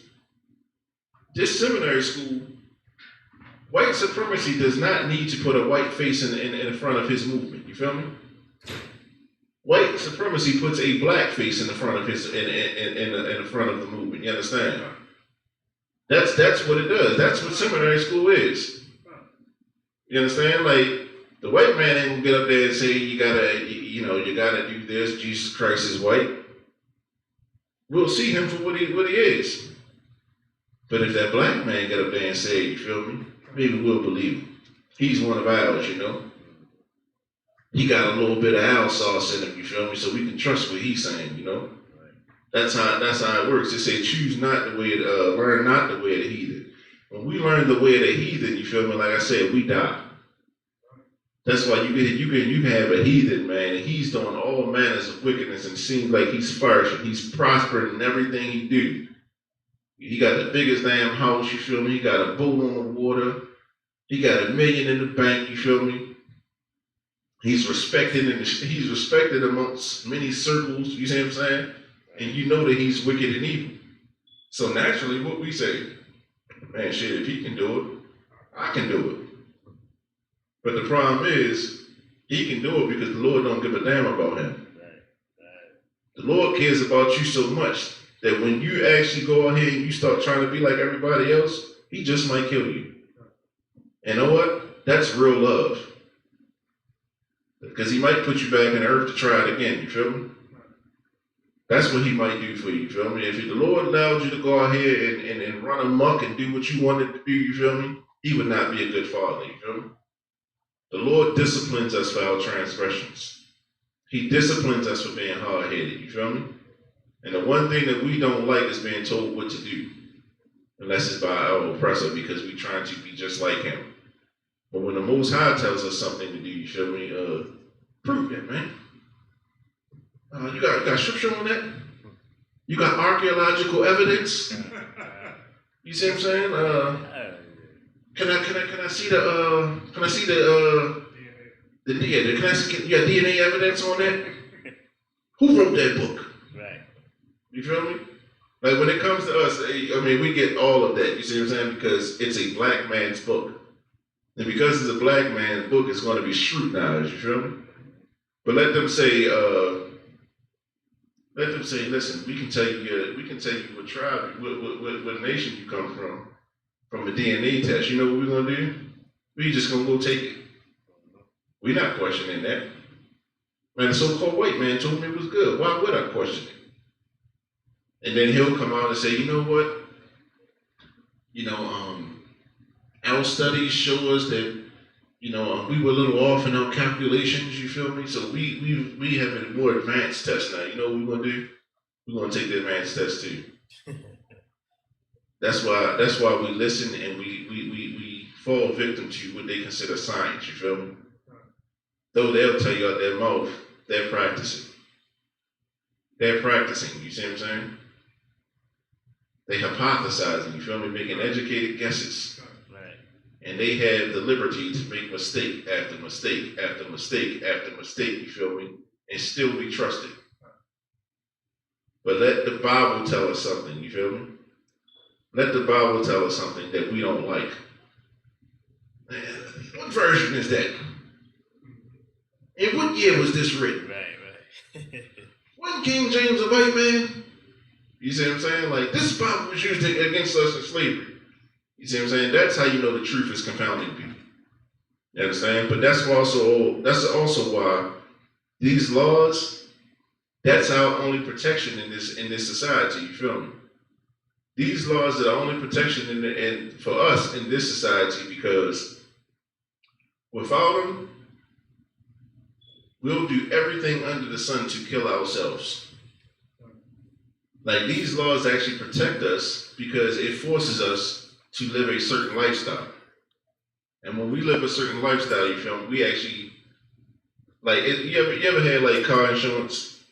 this seminary school, white supremacy does not need to put a white face in front of his movement, you feel me? White supremacy puts a black face in the front of his in the front of the movement. You understand? That's what it does. That's what seminary school is. You understand? Like the white man ain't gonna get up there and say you gotta do this. Jesus Christ is white. We'll see him for what he is. But if that black man get up there and say, you feel me? Maybe we'll believe him. He's one of ours, you know. He got a little bit of our sauce in him, you feel me? So we can trust what he's saying, you know? That's how it works. They say learn not the way of the heathen. When we learn the way of the heathen, you feel me? Like I said, we die. That's why you can have a heathen, man, and he's doing all manners of wickedness and seems like he's flourishing. He's prospering in everything he do. He got the biggest damn house, you feel me? He got a boat on the water. He got $1 million in the bank, you feel me? He's respected amongst many circles, you see what I'm saying? And you know that he's wicked and evil. So naturally, what we say, man, shit, if he can do it, I can do it. But the problem is, he can do it because the Lord don't give a damn about him. The Lord cares about you so much that when you actually go out here and you start trying to be like everybody else, he just might kill you. And you know what? That's real love. Because he might put you back in the earth to try it again, you feel me? That's what he might do for you, you feel me? If the Lord allowed you to go out here and run amok and do what you wanted to do, you feel me? He would not be a good father, you feel me? The Lord disciplines us for our transgressions. He disciplines us for being hard-headed, you feel me? And the one thing that we don't like is being told what to do, unless it's by our oppressor because we're trying to be just like him. But when the Most High tells us something to do, you feel me? Prove that, man. You got scripture on that? You got archaeological evidence? You see what I'm saying? Can I see the can I see you got DNA evidence on that? Who wrote that book? Right. You feel me? Like when it comes to us, I mean, we get all of that. You see what I'm saying? Because it's a black man's book. And because it's a black man's book, it's going to be scrutinized, you feel me? But let them say, listen, we can tell you what tribe, what nation you come from a DNA test. You know what we're gonna do? We just gonna go take it. We're not questioning that. Man, the so-called white man told me it was good. Why would I question it? And then he'll come out and say, you know what? Our studies show us that, we were a little off in our calculations, you feel me? So we have a more advanced test now. You know what we're gonna do? We're gonna take the advanced test too. That's why we listen and we fall victim to what they consider science, you feel me? Though they'll tell you out their mouth, they're practicing. They're practicing, you see what I'm saying? They hypothesizing, you feel me? Making educated guesses. Right. And they have the liberty to make mistake after mistake after mistake after mistake, you feel me? And still be trusted. But let the Bible tell us something, you feel me? Let the Bible tell us something that we don't like. Man, what version is that? In what year was this written? Right. Wasn't King James a white man? You see what I'm saying? Like, this Bible was used against us in slavery. You see what I'm saying? That's how you know the truth is confounding people. You understand? But that's also why these laws, that's our only protection in this society, you feel me? These laws are the only protection for us in this society because without them, we'll do everything under the sun to kill ourselves. Like these laws actually protect us because it forces us to live a certain lifestyle. And when we live a certain lifestyle, you feel me, we actually, like, you ever had like car insurance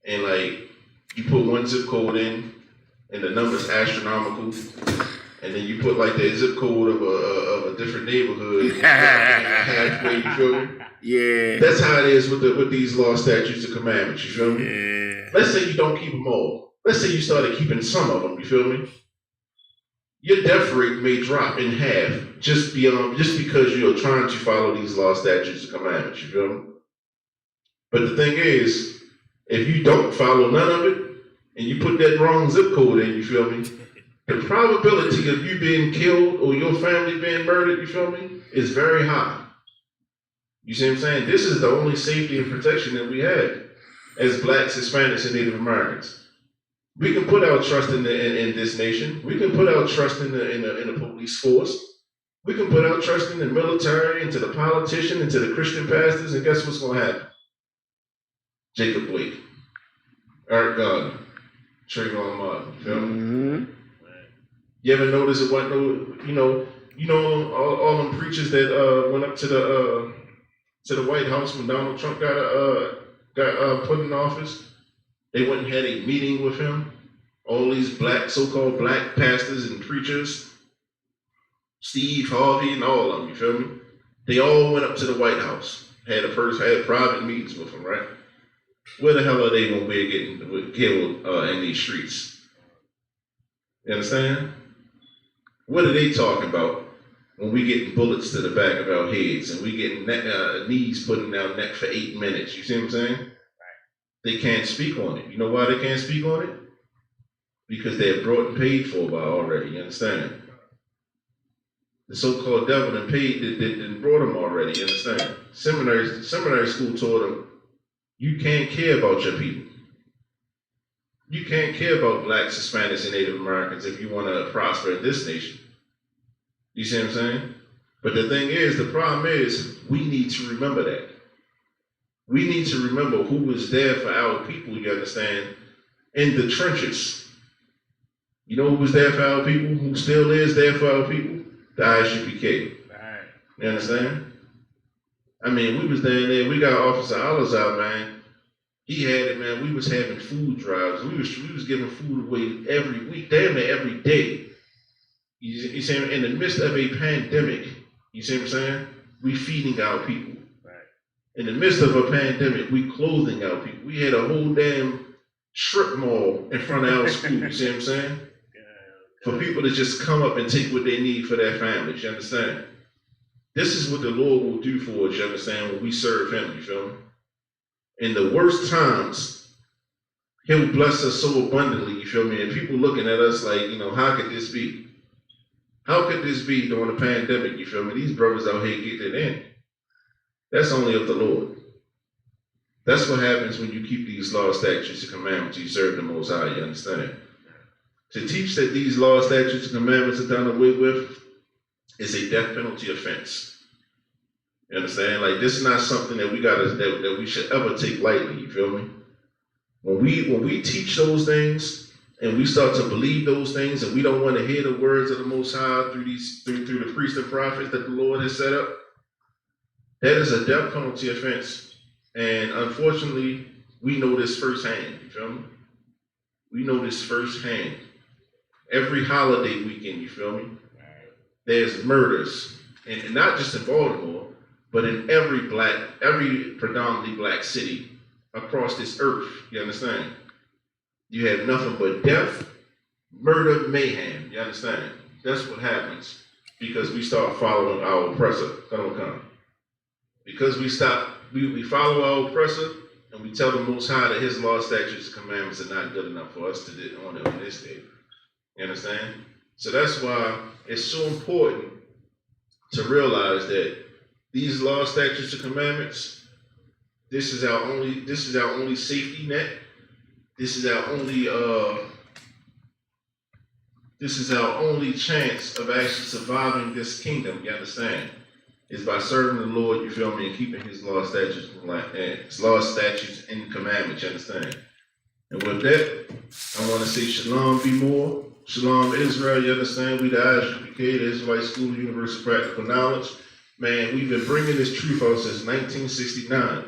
and like you put one zip code in and the number's astronomical, and then you put like the zip code of a different neighborhood halfway, you feel me? Yeah. That's how it is with these law, statutes, and commandments, you feel me? Yeah. Let's say you don't keep them all. Let's say you started keeping some of them, you feel me? Your death rate may drop in half just because you're trying to follow these law, statutes, and commandments, you feel me? But the thing is, if you don't follow none of it, and you put that wrong zip code in, you feel me? The probability of you being killed or your family being murdered, you feel me, is very high. You see what I'm saying? This is the only safety and protection that we have as blacks, Hispanics, and Native Americans. We can put our trust in this nation. We can put our trust in the police force. We can put our trust in the military, into the politician, into the Christian pastors, and guess what's going to happen? Jacob Blake, Eric Gardner, Trayvon Martin. Feel me? Mm-hmm. You ever notice it wasn't all them preachers that went up to the White House when Donald Trump got put in office? They went and had a meeting with him. All these so-called black pastors and preachers, Steve Harvey and all of them, you feel me? They all went up to the White House, had private meetings with him, right? Where the hell are they gonna be getting killed in these streets? You understand? What are they talking about when we getting bullets to the back of our heads and we getting knees put in our neck for 8 minutes? You see what I'm saying? They can't speak on it. You know why they can't speak on it? Because they're brought and paid for by already. You understand? The so-called devil done brought them already. You understand? Seminary school taught them, you can't care about your people. You can't care about blacks, Hispanics, and Native Americans if you want to prosper in this nation. You see what I'm saying? But the thing is, the problem is, we need to remember that. We need to remember who was there for our people, you understand, in the trenches. You know who was there for our people, who still is there for our people? The ISUPK. Right. You understand? I mean, we was down there, we got Officer Alice out, man. He had it, man. We was having food drives. We was giving food away every week, damn near every day. You see, in the midst of a pandemic, you see what I'm saying? We feeding our people. Right. In the midst of a pandemic, we clothing our people. We had a whole damn strip mall in front of our school, you see what I'm saying? For people to just come up and take what they need for their families, you understand? This is what the Lord will do for us, you understand, when we serve him, you feel me? In the worst times, he'll bless us so abundantly, you feel me? And people looking at us like, you know, how could this be? How could this be during the pandemic, you feel me? These brothers out here getting it in. That's only of the Lord. That's what happens when you keep these laws, statutes, and commandments. You serve the Most High, you understand? To teach that these laws, statutes, and commandments are done away with is a death penalty offense. You understand? Like, this is not something that that we should ever take lightly, you feel me? When we teach those things and we start to believe those things and we don't want to hear the words of the Most High through the priests and prophets that the Lord has set up, that is a death penalty offense. And unfortunately, we know this firsthand, you feel me? We know this firsthand. Every holiday weekend, you feel me? There's murders, and not just in Baltimore, but in every predominantly black city across this earth, you understand? You have nothing but death, murder, mayhem, you understand? That's what happens because we start following our oppressor. Come. Because we follow our oppressor, and we tell the Most High that his law, statutes, and commandments are not good enough for us to do on this day. You understand? So that's why it's so important to realize that these law, statutes, and commandments, this is our only safety net. This is our only chance of actually surviving this kingdom, you understand? Is by serving the Lord, you feel me, and keeping his law, statutes, and commandments, you understand? And with that, I want to say Shalom be more. Shalom Israel, you understand? We the ISUPK, the Israelite School of Universal Practical Knowledge. Man, we've been bringing this truth out since 1969,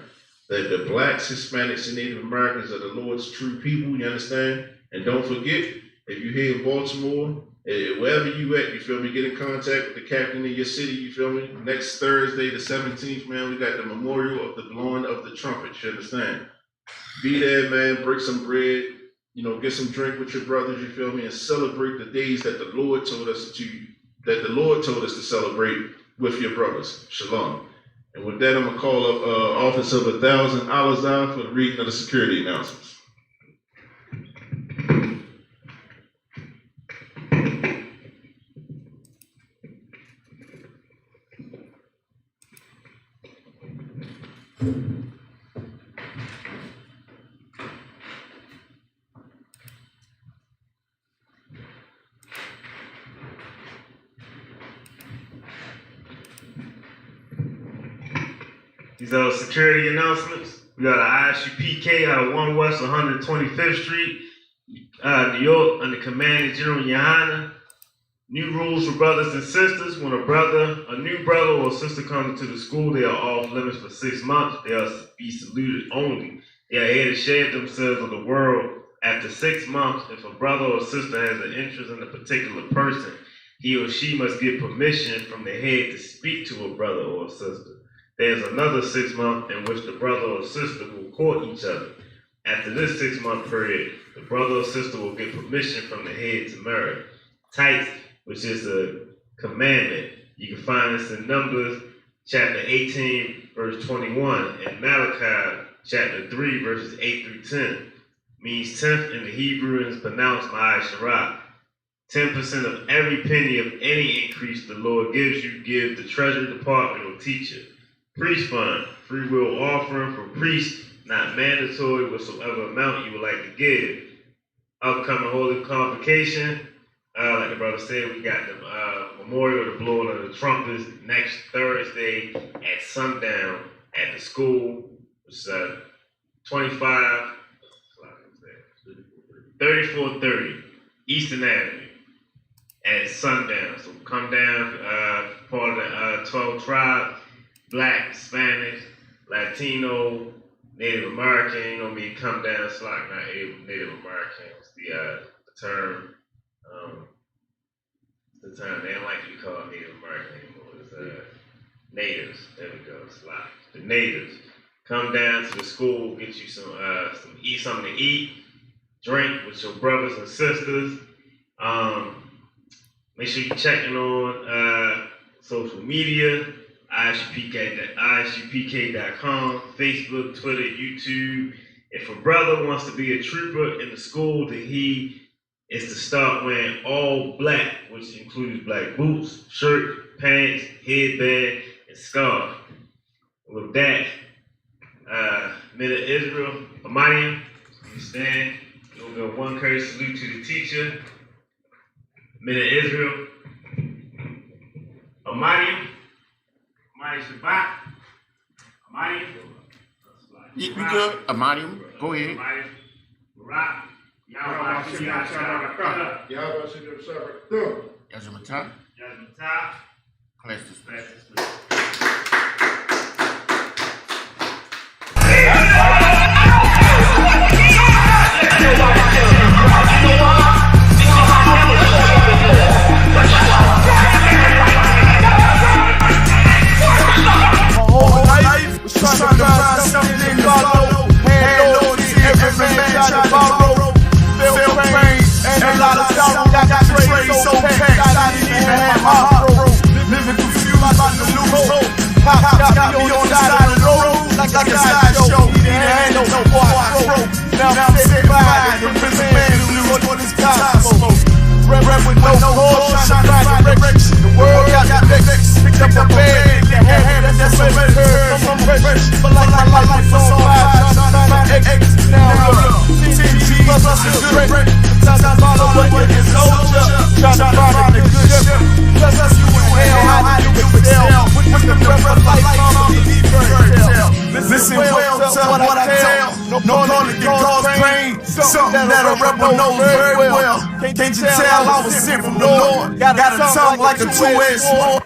that the blacks, Hispanics, and Native Americans are the Lord's true people, you understand? And don't forget, if you're here in Baltimore, wherever you at, you feel me, get in contact with the captain of your city, you feel me? Next Thursday, the 17th, man, we got the memorial of the blowing of the trumpet, you understand? Be there, man, break some bread, you know, get some drink with your brothers, you feel me, and celebrate the days that the Lord told us to celebrate with your brothers. Shalom. And with that, I'm gonna call up Officer of 1,000 Al-Azhar for the reading of the security announcements. These are security announcements. We got an ISUPK out of 1 West 125th Street, New York, under Commander General Yohana. New rules for brothers and sisters. When a new brother or sister comes into the school, they are off limits for 6 months. They are to be saluted only. They are here to share themselves with the world. After 6 months, if a brother or sister has an interest in a particular person, he or she must get permission from the head to speak to a brother or a sister. There's another 6 months in which the brother or sister will court each other. After this 6 month period, the brother or sister will get permission from the head to marry. Tights, which is a commandment. You can find this in Numbers chapter 18, verse 21, and Malachi chapter 3, verses 8 through 10. Means 10th in the Hebrew and is pronounced Ma'ai Sharat. 10% of every penny of any increase the Lord gives you, give the Treasury Department or teacher. Priest fund, free will offering for priests, not mandatory whatsoever amount you would like to give. Upcoming Holy Convocation, like the brother said, we got the memorial, the blowing of the trumpets next Thursday at sundown at the school. It's 3430 Eastern Avenue at sundown. So come down, part of the 12 tribes, Black, Spanish, Latino, Native American. You know me, come down, it's like not Native American. It's the term. The term they don't like to be called Native American anymore. It's natives. There we go. It's like the natives. Come down to the school, get you something to eat, drink with your brothers and sisters. Make sure you're checking on social media, isupk.com, Facebook, Twitter, YouTube. If a brother wants to be a trooper in the school, then he is to start wearing all black, which includes black boots, shirt, pants, headband, and scarf. With that, men of Israel, Amadium, you stand. You'll go one courage salute to the teacher. Men of Israel, Amadium, Shabbat, Amadium. You good? Amadium, go ahead. Amadium, Barak, Yahweh, Yajamatah, class dismissed. Living confused by the loophole. Pop got me on the side of the road like a sideshow. He didn't handle no boy throat. Now I'm sitting by the prison man blue on this gospel. Rep with no cause, trying to find direction. The world got vexed. Picked up a bag, the head and that's what it heard from fresh. But like my life is on fire, trying to find exit. Now look, 10 G plus us is great. Sometimes I follow what is soldier, trying to find the good ship. Plus us you in hell, how you can tell. With the breath of life, I'm the tell. Listen well to what I tell. No longer can cause pain. Something that a rebel knows very well. Can't you tell I was sent from the Lord? Got a tongue like a two-edged sword.